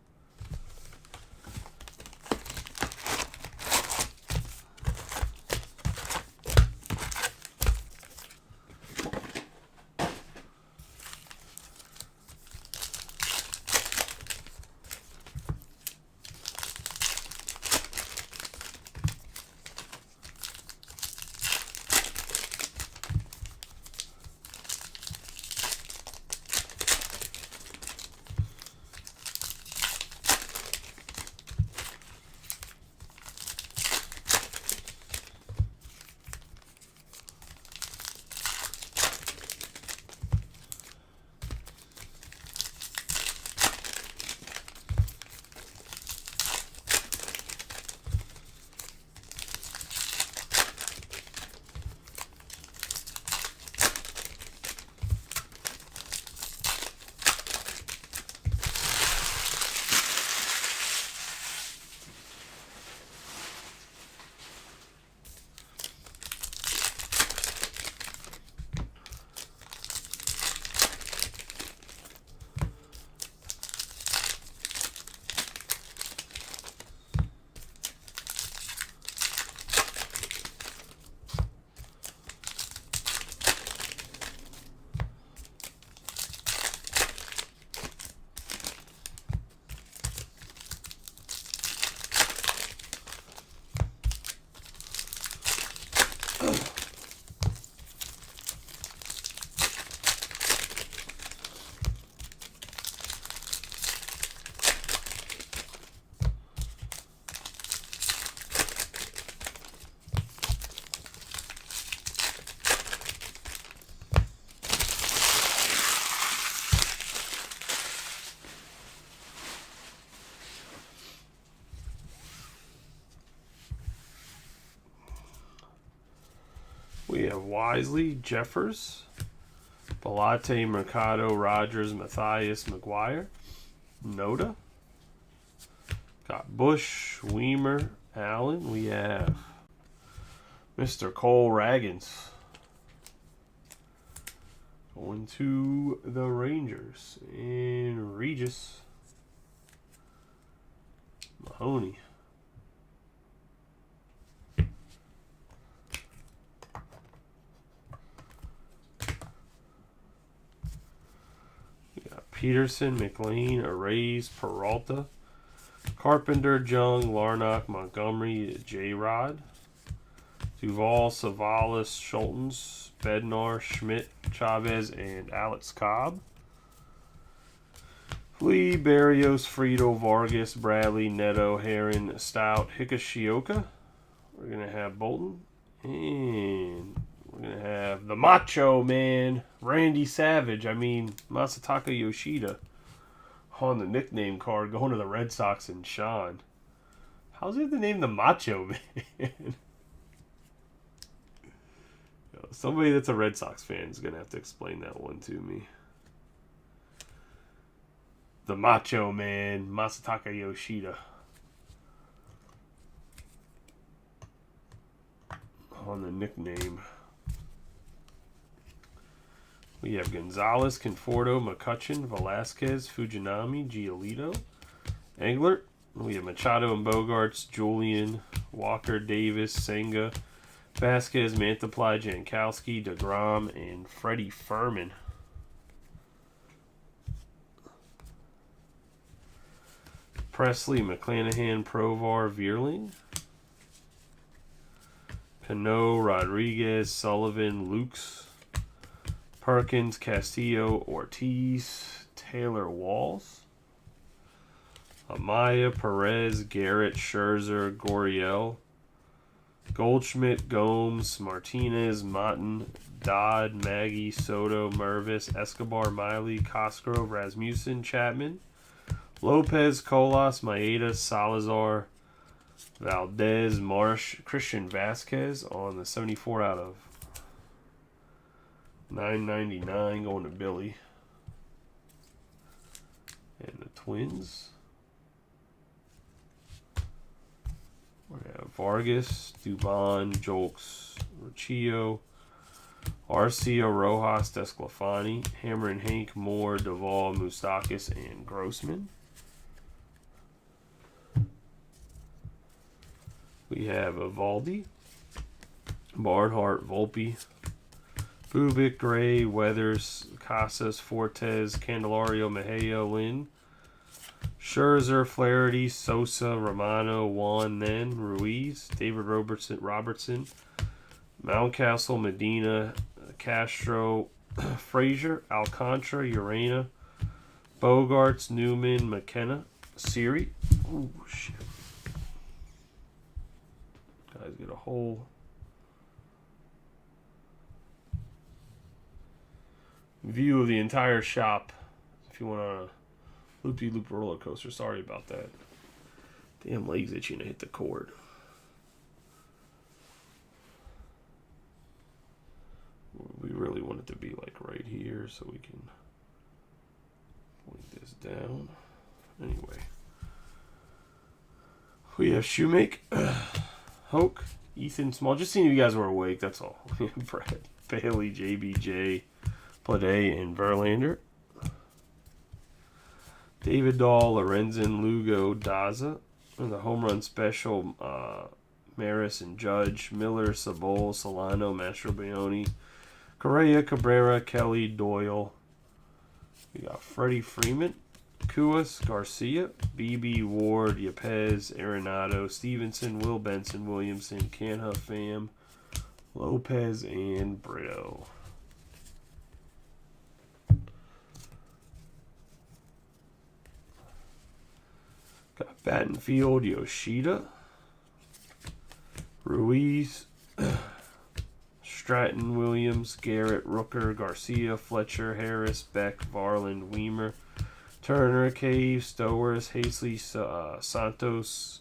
We have Wisely, Jeffers, Balate, Mercado, Rogers, Matthias, McGuire, Noda. Got Bush, Weimer, Allen. We have Mr. Cole Raggins. Going to the Rangers. And Regis. Mahoney. Peterson, McLean, Arrays, Peralta, Carpenter, Jung, Larnock, Montgomery, J-Rod, Duvall, Savalas, Schultens, Bednar, Schmidt, Chavez, and Alex Cobb. Lee, Barrios, Friedel, Vargas, Bradley, Neto, Heron, Stout, Hikashioka. We're going to have Bolton. And we're going to have the Macho Man, Randy Savage. Masataka Yoshida on the nickname card going to the Red Sox and Sean. How's he have the name the Macho Man? Somebody that's a Red Sox fan is going to have to explain that one to me. The Macho Man, Masataka Yoshida. On the nickname. We have Gonzalez, Conforto, McCutcheon, Velasquez, Fujinami, Giolito, Englert. We have Machado and Bogarts, Julian, Walker, Davis, Senga, Vasquez, Mantiply, Jankowski, DeGrom, and Freddie Furman. Presley, McClanahan, Provar, Vierling. Cano, Rodriguez, Sullivan, Lukes, Perkins, Castillo, Ortiz, Taylor Walls, Amaya, Perez, Garrett, Scherzer, Goriel, Goldschmidt, Gomes, Martinez, Motton, Dodd, Maggie, Soto, Mervis, Escobar, Miley, Cosgrove, Rasmussen, Chapman, Lopez, Colas, Maeda, Salazar, Valdez, Marsh, Christian Vasquez on the 74 out of 999 going to Billy. And the Twins. We have Vargas, Dubon, Jolks, Riccio, Arcia, Rojas, Desclafani, Hammer and Hank, Moore, Duvall, Moustakis, and Grossman. We have Evaldi, Barnhart, Volpe, Bubik, Gray, Weathers, Casas, Fortes, Candelario, Mejia, Lynn, Scherzer, Flaherty, Sosa, Romano, Juan, Nen, Ruiz, David Robertson, Mountcastle, Medina, Castro, Frazier, Alcantara, Urena, Bogarts, Newman, McKenna, Siri. Oh, shit. Guys, get a whole view of the entire shop if you want a loop-de-loop roller coaster. Sorry about that. Damn legs itching to hit the cord. We really want it to be like right here so we can point this down. Anyway. We have Shoemake, Hoke, Ethan Small. Just seeing you guys were awake, that's all. Brett, Bailey, JBJ, Plade, and Verlander. David Dahl, Lorenzen, Lugo, Daza. And the home run special, Maris and Judge, Miller, Sabol, Solano, Mastrobuoni, Correa, Cabrera, Kelly, Doyle. We got Freddie Freeman, Cuas, Garcia, BB, Ward, Yepez, Arenado, Stevenson, Will Benson, Williamson, Canha, Pham, Lopez, and Brito. Got Battenfield, Yoshida, Ruiz, Stratton, Williams, Garrett, Rooker, Garcia, Fletcher, Harris, Beck, Varland, Weimer, Turner, Cave, Stowers, Hasty, Santos,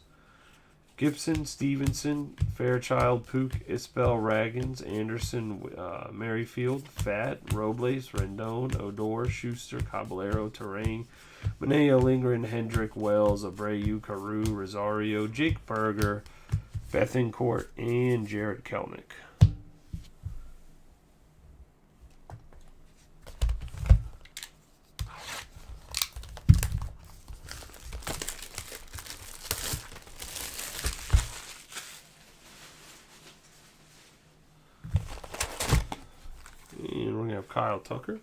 Gibson, Stevenson, Fairchild, Pook, Isbell, Raggins, Anderson, Merrifield, Fat, Robles, Rendon, Odor, Schuster, Caballero, Terrain, Manea, Lindgren, Hendrick, Wells, Abreu, Carew, Rosario, Jake Berger, Bethencourt, and Jared Kelnick. And we're going to have Kyle Tucker,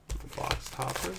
the box topper.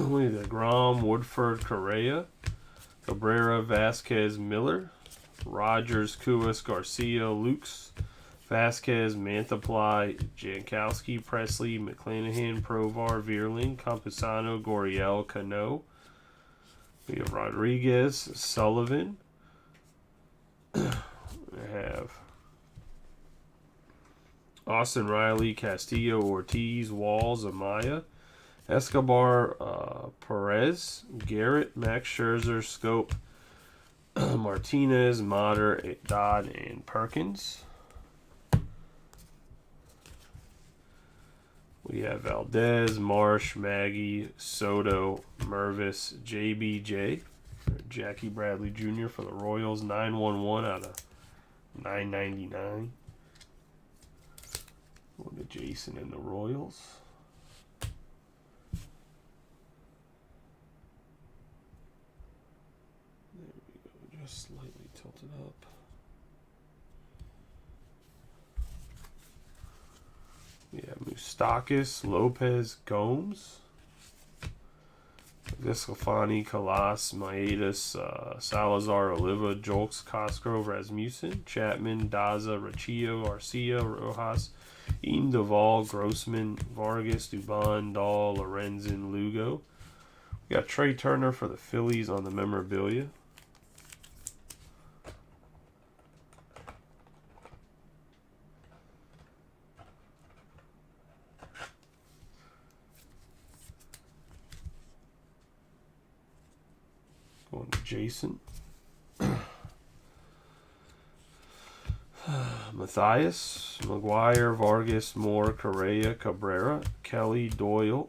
We have Grom, Woodford, Correa, Cabrera, Vasquez, Miller, Rogers, Kuas, Garcia, Lukes, Vasquez, Mantiply, Jankowski, Presley, McClanahan, Provar, Vierling, Campusano, Goriel, Cano. We have Rodriguez, Sullivan. We have Austin Riley, Castillo, Ortiz, Walls, Amaya, Escobar, Perez, Garrett, Max Scherzer, Scope, Martinez, Motter, Dodd, and Perkins. We have Valdez, Marsh, Maggie, Soto, Mervis, JBJ, Jackie Bradley Jr. for the Royals, 911 out of 999. With the Jason and the Royals. There we go, just slightly tilted up. We have Moustakas, Lopez, Gomes, Viscofani, Kalas, Maedas, Salazar, Oliva, Jolks, Cosgrove, Rasmussen, Chapman, Daza, Riccio, Arcia, Rojas, Eaton, Duvall, Grossman, Vargas, Dubon, Dahl, Lorenzen, Lugo. We got Trey Turner for the Phillies on the memorabilia. Jason. Matthias, McGuire, Vargas, Moore, Correa, Cabrera, Kelly, Doyle,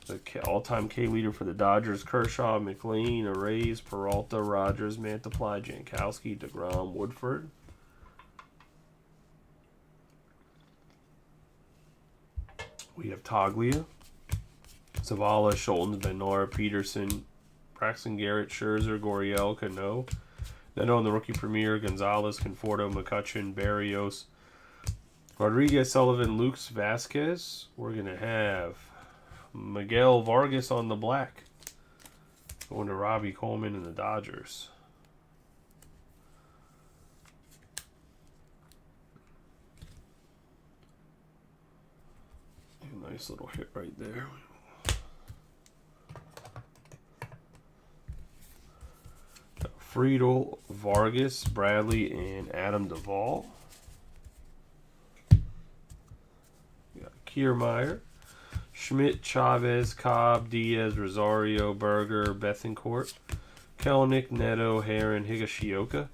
the all-time K leader for the Dodgers, Kershaw, McLean, Arrays, Peralta, Rogers, Mantiply, Jankowski, DeGrom, Woodford. We have Toglia, Zavala, Schultz, Benora, Peterson, Braxton Garrett, Scherzer, Gurriel, Cano. Then on the rookie premier, Gonzalez, Conforto, McCutcheon, Barrios, Rodriguez, Sullivan, Lukes, Vasquez. We're going to have Miguel Vargas on the black. Going to Robbie Coleman and the Dodgers. A nice little hit right there. Friedel, Vargas, Bradley, and Adam Duvall. We got Kiermaier, Schmidt, Chavez, Cobb, Diaz, Rosario, Berger, Bethancourt, Kelenic, Neto, Heron, Higashioka,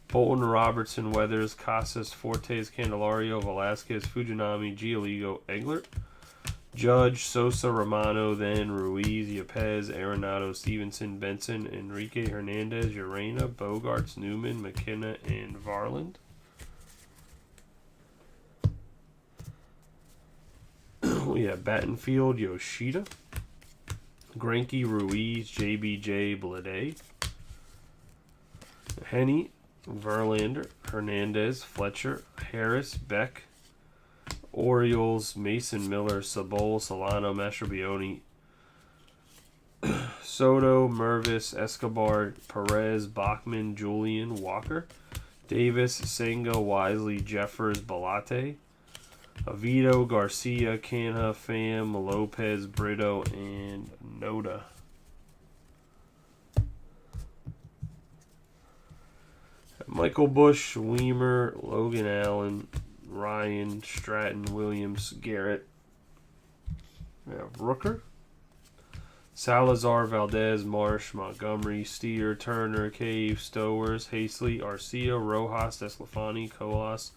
Bolton, Robertson, Weathers, Casas, Fortes, Candelario, Velasquez, Fujinami, Gioligo, Eglert, Judge, Sosa, Romano, then Ruiz, Yepez, Arenado, Stevenson, Benson, Enrique Hernandez, Urena, Bogarts, Newman, McKenna, and Varland. We have Battenfield, Yoshida, Greinke, Ruiz, JBJ, Blade, Henny, Verlander, Hernandez, Fletcher, Harris, Beck, Orioles, Mason Miller, Sabol, Solano, Mastrobuoni, Soto, Mervis, Escobar, Perez, Bachman, Julian, Walker, Davis, Senga, Wisely, Jeffers, Balate, Avito, Garcia, Canha, Pham, Lopez, Brito, and Noda. Michael Bush, Weimer, Logan Allen, Ryan, Stratton, Williams, Garrett. We have Rooker, Salazar, Valdez, Marsh, Montgomery, Steer, Turner, Cave, Stowers, Hastley, Arcia, Rojas, Desclafani, Colas,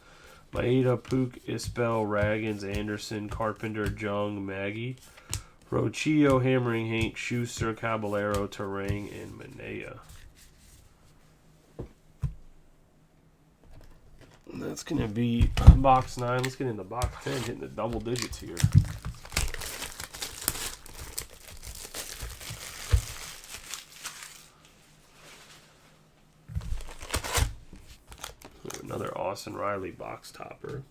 Maeda, Pook, Isbell, Raggins, Anderson, Carpenter, Jung, Maggie, Rochillo, Hammering, Hank, Schuster, Caballero, Terang, and Manea. That's going to be box 9. Let's get into box 10, hitting the double digits here. Another Austin Riley box topper.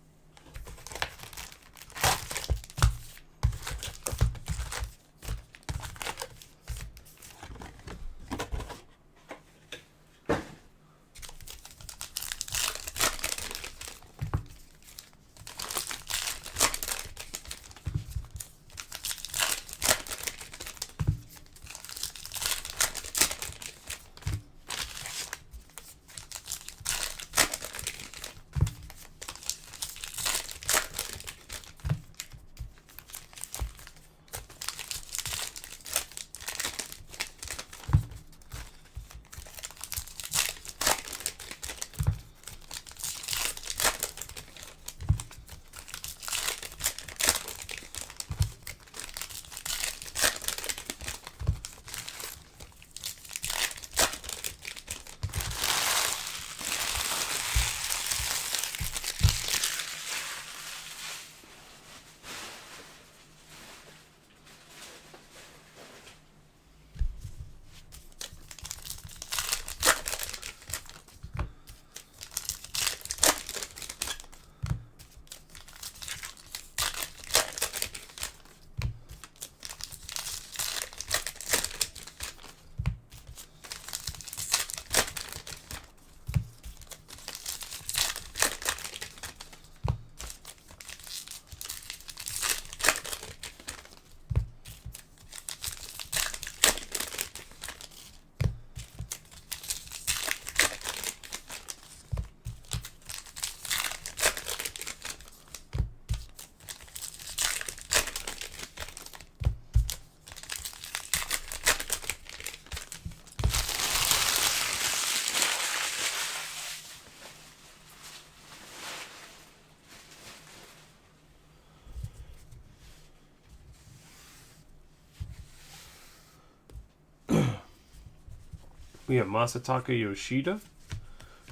We have Masataka Yoshida,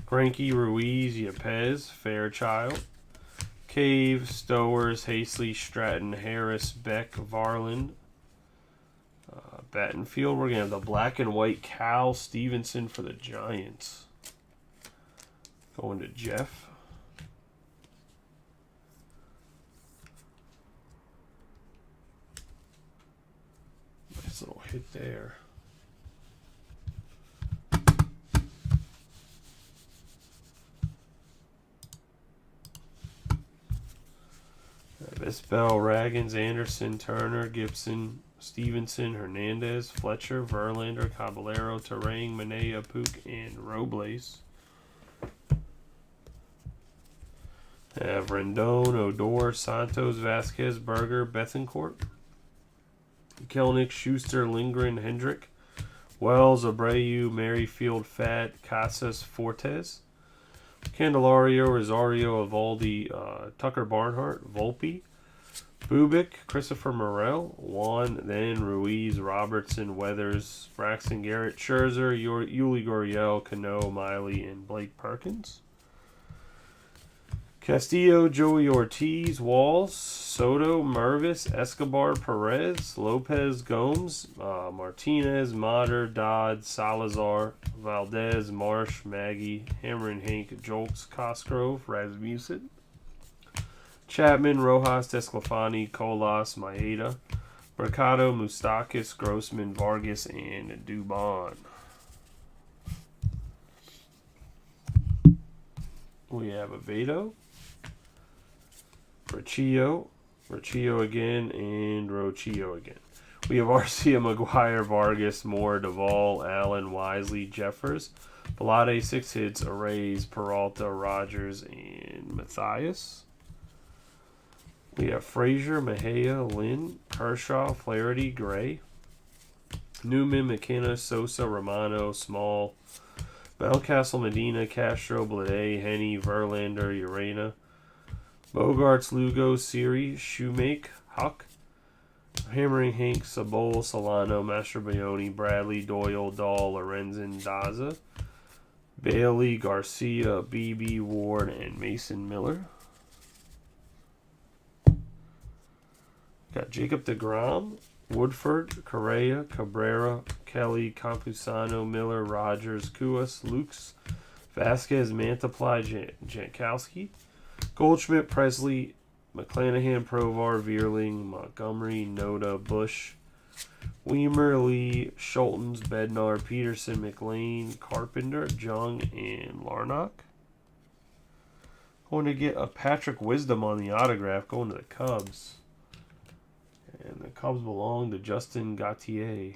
Greinke, Ruiz, Yepez, Fairchild, Cave, Stowers, Hastley, Stratton, Harris, Beck, Varland, Battenfield. We're going to have the black and white Cal Stevenson for the Giants. Going to Jeff. Nice little hit there. Bell, Raggins, Anderson, Turner, Gibson, Stevenson, Hernandez, Fletcher, Verlander, Caballero, Terang, Manea, Pook, and Robles. Have Rendon, Odor, Santos, Vasquez, Berger, Bethencourt, Kelnick, Schuster, Lindgren, Hendrick, Wells, Abreu, Merrifield, Fat, Casas, Fortes, Candelario, Rosario, Evaldi, Tucker Barnhart, Volpe, Bubic, Christopher Morel, Juan, then Ruiz, Robertson, Weathers, Braxton Garrett, Scherzer, Yuli Gurriel, Cano, Miley, and Blake Perkins. Castillo, Joey Ortiz, Walls, Soto, Mervis, Escobar, Perez, Lopez, Gomes, Martinez, Mater, Dodd, Salazar, Valdez, Marsh, Maggie, Hammer and Hank, Jolks, Cosgrove, Rasmussen, Chapman, Rojas, Desclafani, Colas, Maeda, Mercado, Moustakis, Grossman, Vargas, and Dubon. We have Avedo, Riccio again, and Rochio again. We have Arcia, McGuire, Vargas, Moore, Duvall, Allen, Wisely, Jeffers, Velade, 6 hits, Arrays, Peralta, Rogers, and Matthias. We have Frazier, Mejia, Lynn, Kershaw, Flaherty, Gray, Newman, McKenna, Sosa, Romano, Small, Mountcastle, Medina, Castro, Blade, Henny, Verlander, Urena, Bogarts, Lugo, Siri, Shoemake, Huck, Hammering Hank, Sabol, Solano, Mastrobuoni, Bradley, Doyle, Dahl, Lorenzen, Daza, Bailey, Garcia, BB, Ward, and Mason Miller. Got Jacob deGrom, Woodford, Correa, Cabrera, Kelly, Campusano, Miller, Rogers, Kuas, Lukes, Vasquez, Mantiply, Jankowski, Goldschmidt, Presley, McClanahan, Provar, Vierling, Montgomery, Noda, Bush, Weimer, Lee, Schultens, Bednar, Peterson, McLean, Carpenter, Jung, and Larnock. Going to get a Patrick Wisdom on the autograph going to the Cubs. And the Cubs belong to Justin Gauthier.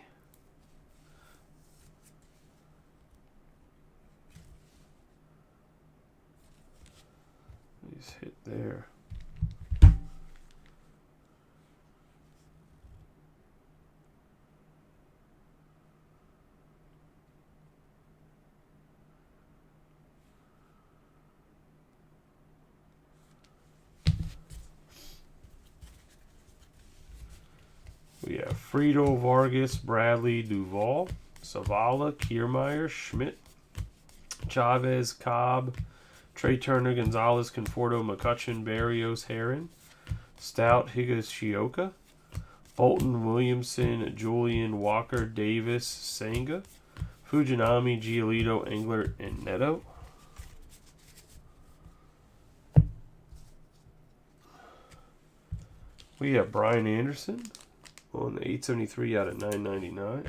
Nice hit there. We have Frito, Vargas, Bradley, Duvall, Savala, Kiermaier, Schmidt, Chavez, Cobb, Trey Turner, Gonzalez, Conforto, McCutcheon, Barrios, Heron, Stout, Higashioka, Bolton, Williamson, Julian, Walker, Davis, Senga, Fujinami, Giolito, Engler, and Neto. We have Brian Anderson on the 873 out of 999.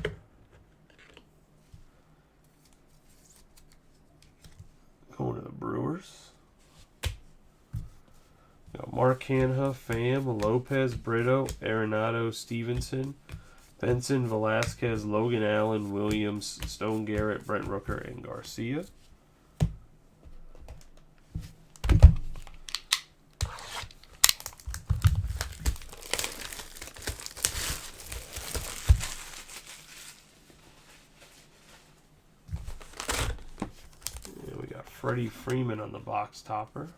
Going to the Brewers. Got Mark Canha, Pham, Lopez, Brito, Arenado, Stevenson, Benson, Velasquez, Logan Allen, Williams, Stone Garrett, Brent Rooker, and Garcia. Freddie Freeman on the box topper.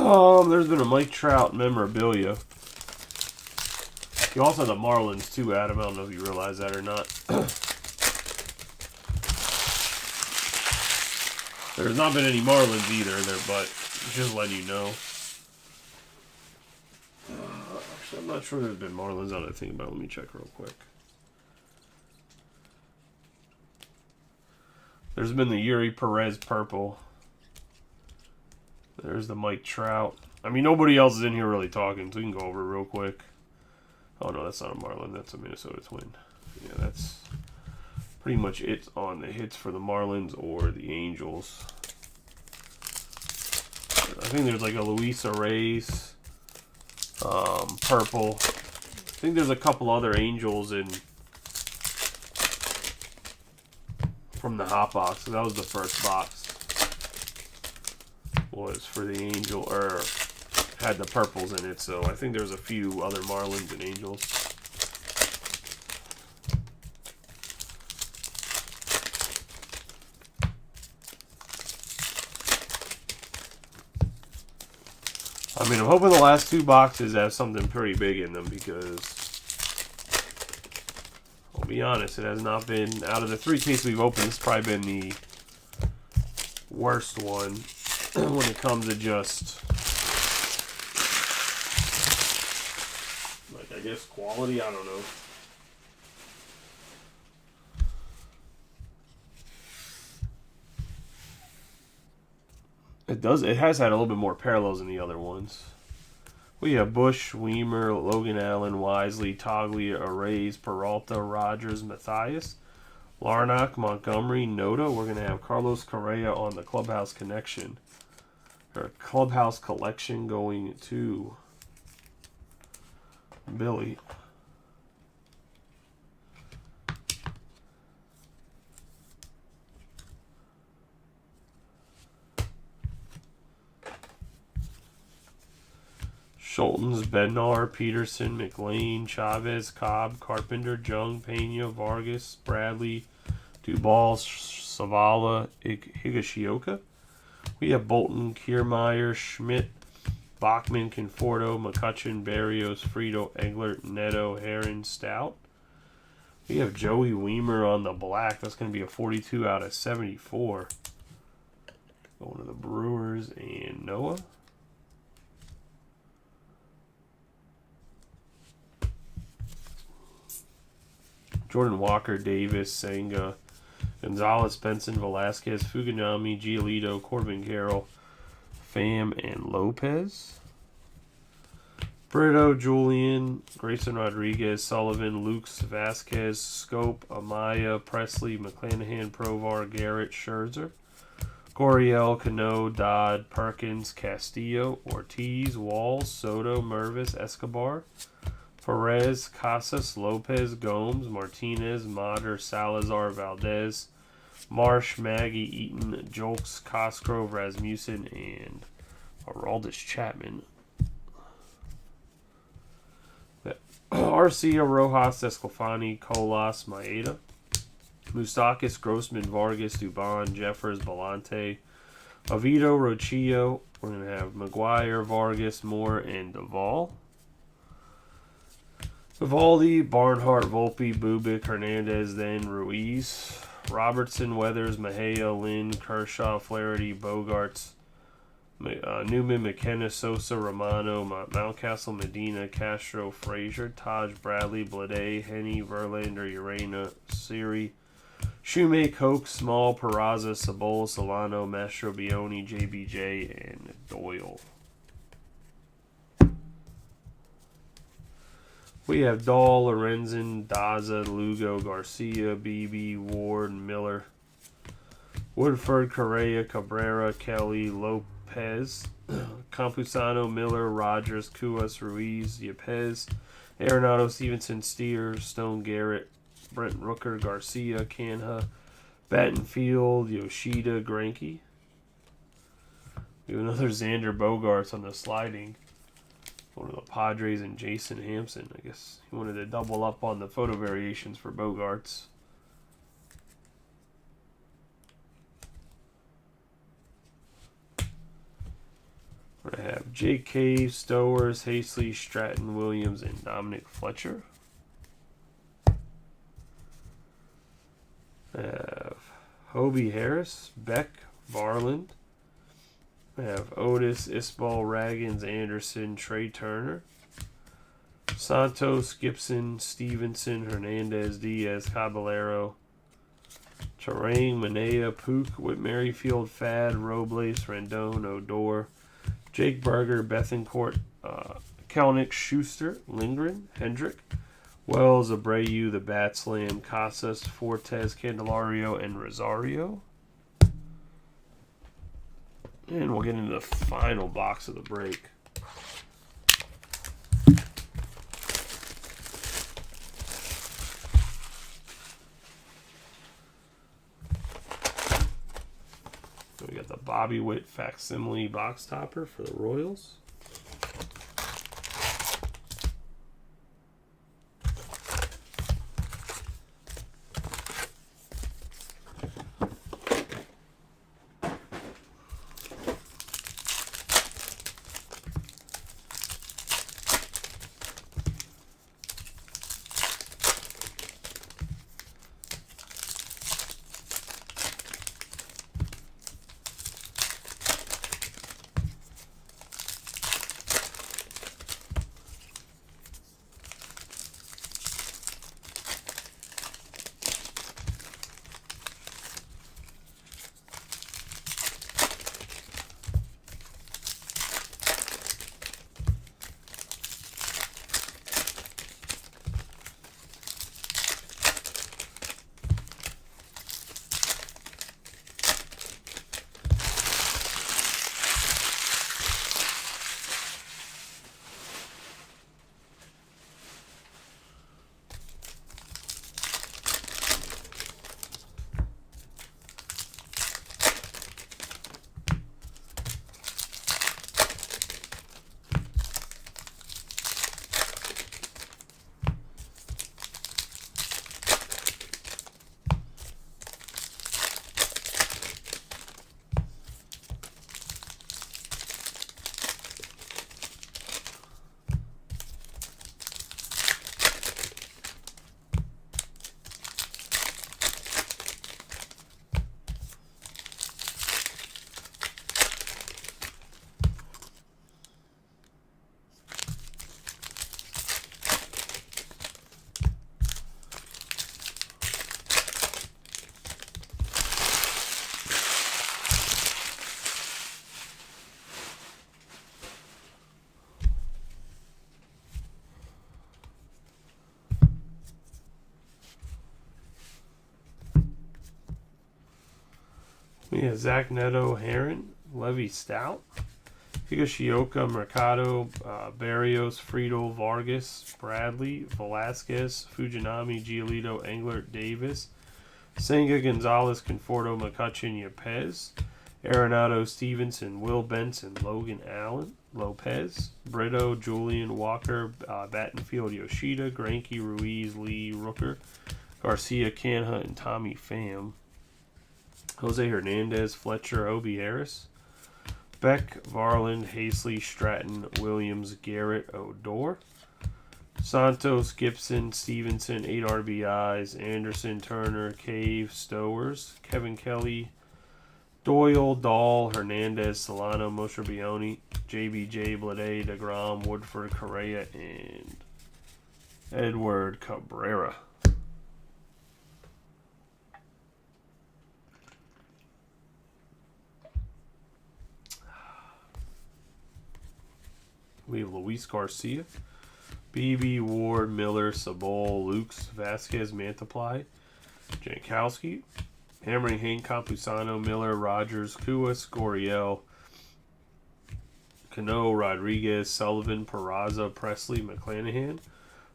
There's been a Mike Trout memorabilia. You also have the Marlins too, Adam. I don't know if you realize that or not. There's not been any Marlins either there, but just letting you know. Actually, I'm not sure there's been Marlins on that thing, but let me check real quick. There's been the Yuri Perez purple. There's the Mike Trout. I mean, nobody else is in here really talking, so we can go over it real quick. Oh, no, that's not a Marlin. That's a Minnesota Twin. Yeah, that's pretty much it on the hits for the Marlins or the Angels. I think there's like a Luis Arraez purple. I think there's a couple other Angels in from the hot box. So that was the first box. Was for the Angel, or had the purples in it, so I think there's a few other Marlins and Angels. I mean, I'm hoping the last two boxes have something pretty big in them, because I'll be honest, it has not been, out of the 3 cases we've opened, it's probably been the worst one when it comes to just, like, I guess quality, I don't know. It has had a little bit more parallels than the other ones. We have Bush, Weimer, Logan Allen, Wisely, Toglia, Arraez, Peralta, Rogers, Matthias, Larnach, Montgomery, Noda. We're going to have Carlos Correa on the Clubhouse Connection. Or Clubhouse Collection going to Billy. Schultens, Bednar, Peterson, McLean, Chavez, Cobb, Carpenter, Jung, Pena, Vargas, Bradley, Duvall, Savala, Higashioka. We have Bolton, Kiermaier, Schmidt, Bachman, Conforto, McCutcheon, Barrios, Frito, Eglert, Neto, Heron, Stout. We have Joey Weimer on the black. That's going to be a 42 out of 74. Going to the Brewers and Noah. Jordan Walker, Davis, Senga, Gonzalez, Benson, Velasquez, Fujinami, Giolito, Corbin Carroll, Pham, and Lopez. Brito, Julian, Grayson Rodriguez, Sullivan, Lukes, Vasquez, Scope, Amaya, Presley, McClanahan, Provar, Garrett, Scherzer. Goriel, Cano, Dodd, Perkins, Castillo, Ortiz, Walls, Soto, Mervis, Escobar. Perez, Casas, Lopez, Gomes, Martinez, Mater, Salazar, Valdez, Marsh, Maggie, Eaton, Jolks, Cosgrove, Rasmussen, and Aroldis Chapman. Arcia, Rojas, Esclafani, Colas, Maeda. Moustakis, Grossman, Vargas, Dubon, Jeffers, Belante, Oviedo, Rochillo. We're going to have McGuire, Vargas, Moore, and Duvall. Vivaldi, Barnhart, Volpe, Bubic, Hernandez, then Ruiz. Robertson, Weathers, Mejia, Lynn, Kershaw, Flaherty, Bogarts, Newman, McKenna, Sosa, Romano, Mountcastle, Medina, Castro, Frazier, Taj, Bradley, Blade, Henny, Verlander, Urena, Siri, Shoemake, Hoke, Small, Peraza, Sabola, Solano, Mastrobioni, JBJ, and Doyle. We have Dahl, Lorenzen, Daza, Lugo, Garcia, Beebe, Ward, Miller, Woodford, Correa, Cabrera, Kelly, Lopez, Campusano, Miller, Rogers, Cuas, Ruiz, Yepez, Arenado, Stevenson, Steer, Stone, Garrett, Brent Rooker, Garcia, Canha, Battenfield, Yoshida, Greinke. We have another Xander Bogaerts on the sliding. One of the Padres and Jason Hampson. I guess he wanted to double up on the photo variations for Bogarts. I have Jake Cave, Stowers, Hastley, Stratton, Williams, and Dominic Fletcher. I have Hobie Harris, Beck, Varland. I have Otis, Isbell, Raggins, Anderson, Trey Turner. Santos, Gibson, Stevenson, Hernandez, Diaz, Caballero, Terang, Manea, Pook, Whit Merrifield, Fad, Robles, Rendon, Odor, Jake Berger, Bethencourt, Kelnick, Schuster, Lindgren, Hendrick, Wells, Abreu, the Bat Slam, Casas, Fortes, Candelario, and Rosario. And we'll get into the final box of the break. We got the Bobby Witt facsimile box topper for the Royals. We have Zach Neto, Heron, Levy Stout, Higashioka, Mercado, Barrios, Friedel, Vargas, Bradley, Velasquez, Fujinami, Giolito, Engler, Davis, Senga, Gonzalez, Conforto, McCutcheon, Yepez, Arenado, Stevenson, Will Benson, Logan Allen, Lopez, Brito, Julian Walker, Battenfield, Yoshida, Greinke, Ruiz, Lee, Rooker, Garcia, Canha, and Tommy Pham. Jose Hernandez, Fletcher, Hobie Harris, Beck, Varland, Hastley, Stratton, Williams, Garrett, Odor, Santos, Gibson, Stevenson, 8 RBIs, Anderson, Turner, Cave, Stowers, Kevin Kelly, Doyle, Dahl, Hernandez, Solano, Mosherbione, JBJ, Blade, DeGrom, Woodford, Correa, and Edward Cabrera. We have Luis Garcia, Beebe, Ward, Miller, Sabol, Lukes, Vasquez, Mantiply, Jankowski, Hammering, Hank, Campusano, Miller, Rogers, Kua, Scoriel, Cano, Rodriguez, Sullivan, Peraza, Presley, McClanahan,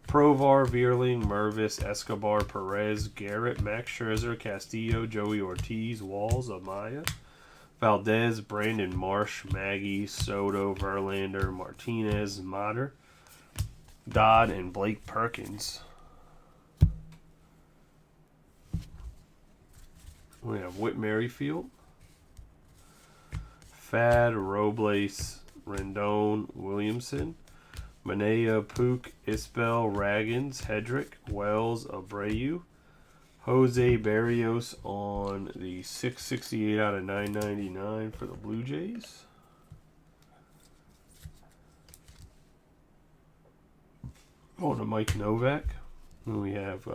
Provar, Vierling, Mervis, Escobar, Perez, Garrett, Max Scherzer, Castillo, Joey Ortiz, Walls, Amaya, Valdez, Brandon Marsh, Maggie, Soto, Verlander, Martinez, Motter, Dodd, and Blake Perkins. We have Whit Merrifield, Fad, Robles, Rendon, Williamson, Manea, Pook, Isbell, Raggins, Hedrick, Wells, Abreu, Jose Barrios on the 668 out of 999 for the Blue Jays. Going to Mike Novak. And we have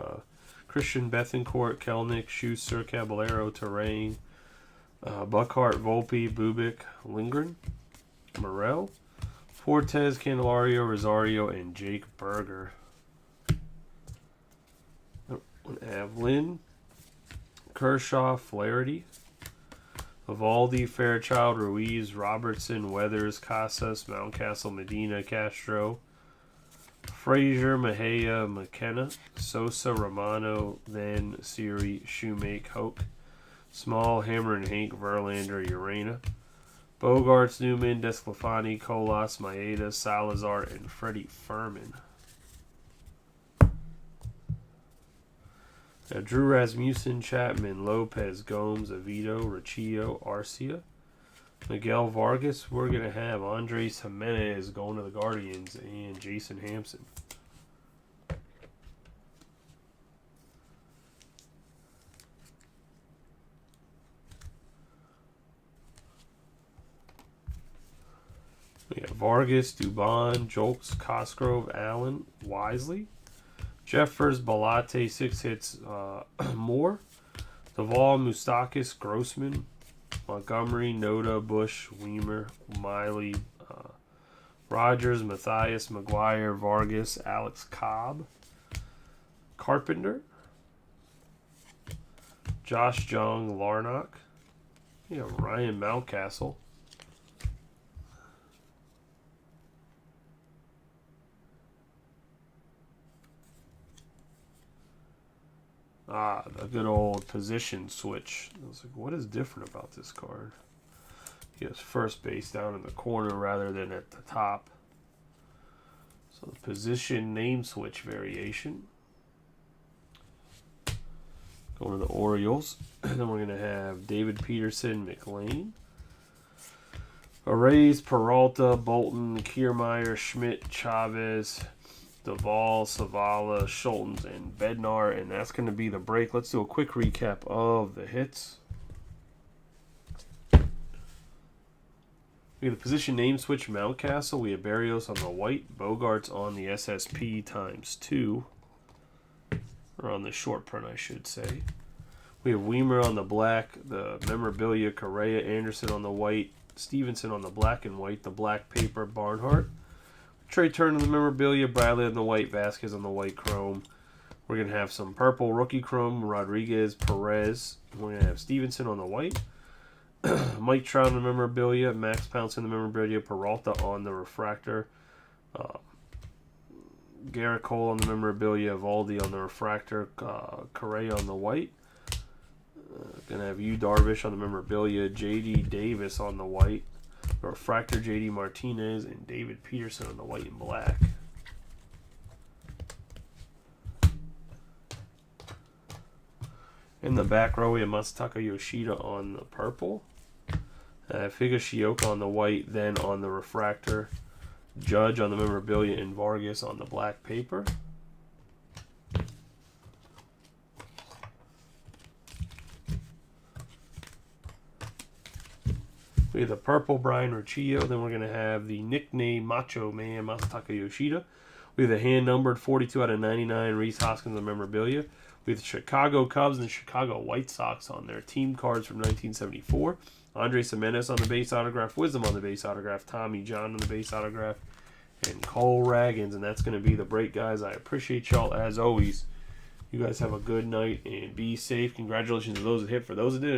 Christian Bethancourt, Kelnick, Schuster, Caballero, Terrain, Buckhart, Volpe, Bubic, Lindgren, Morel, Fortes, Candelario, Rosario, and Jake Berger. We have Lynn, Kershaw, Flaherty, Evaldi, Fairchild, Ruiz, Robertson, Weathers, Casas, Mountcastle, Medina, Castro, Frazier, Mejia, McKenna, Sosa, Romano, then Siri, Shoemake, Hoke, Small, Hammer and Hank, Verlander, Urena, Bogarts, Newman, Desclafani, Colas, Maeda, Salazar, and Freddie Furman. Now, Drew Rasmussen, Chapman, Lopez, Gomes, Avito, Riccio, Arcia, Miguel Vargas. We're going to have Andres Jimenez going to the Guardians and Jason Hampson. We have Vargas, Dubon, Jolks, Cosgrove, Allen, Wisely, Jeffers, Balate, 6 hits more, Duvall, Moustakis, Grossman, Montgomery, Noda, Bush, Weimer, Miley, Rogers, Mathias, McGuire, Vargas, Alex Cobb, Carpenter, Josh Jung, Larnock, Ryan Mountcastle, the good old position switch. I was like, what is different about this card? He has first base down in the corner rather than at the top. So the position name switch variation. Going to the Orioles. And then we're going to have David Peterson, McLean, Arrays, Peralta, Bolton, Kiermaier, Schmidt, Chavez, Duvall, Savala, Schultz, and Bednar, and that's going to be the break. Let's do a quick recap of the hits. We have the position name switch, Mountcastle. We have Barrios on the white, Bogarts on the SSP ×2, or on the short print, I should say. We have Weimer on the black, the memorabilia, Correa, Anderson on the white, Stevenson on the black and white, the black paper, Barnhart. Trey Turner on the memorabilia, Bradley on the white, Vasquez on the white chrome. We're going to have some purple rookie chrome, Rodriguez, Perez. We're going to have Stevenson on the white, Mike Trout on the memorabilia, Max Pounce on the memorabilia, Peralta on the refractor, Garrett Cole on the memorabilia, Evaldi on the refractor, Correa on the white. Going to have Yu Darvish on the memorabilia, J.D. Davis on the white, the refractor, J.D. Martinez, and David Peterson on the white and black. In the back row, we have Masataka Yoshida on the purple, Higashioka on the white, then on the refractor, Judge on the memorabilia, and Vargas on the black paper. We have the purple Brian Riccio. Then we're going to have the nickname Macho Man Masataka Yoshida. We have the hand-numbered 42 out of 99 Rhys Hoskins on the memorabilia. We have the Chicago Cubs and the Chicago White Sox on their team cards from 1974. Andres Jimenez on the base autograph. Wisdom on the base autograph. Tommy John on the base autograph. And Cole Raggins. And that's going to be the break, guys. I appreciate y'all as always. You guys have a good night and be safe. Congratulations to those that hit. For those that didn't,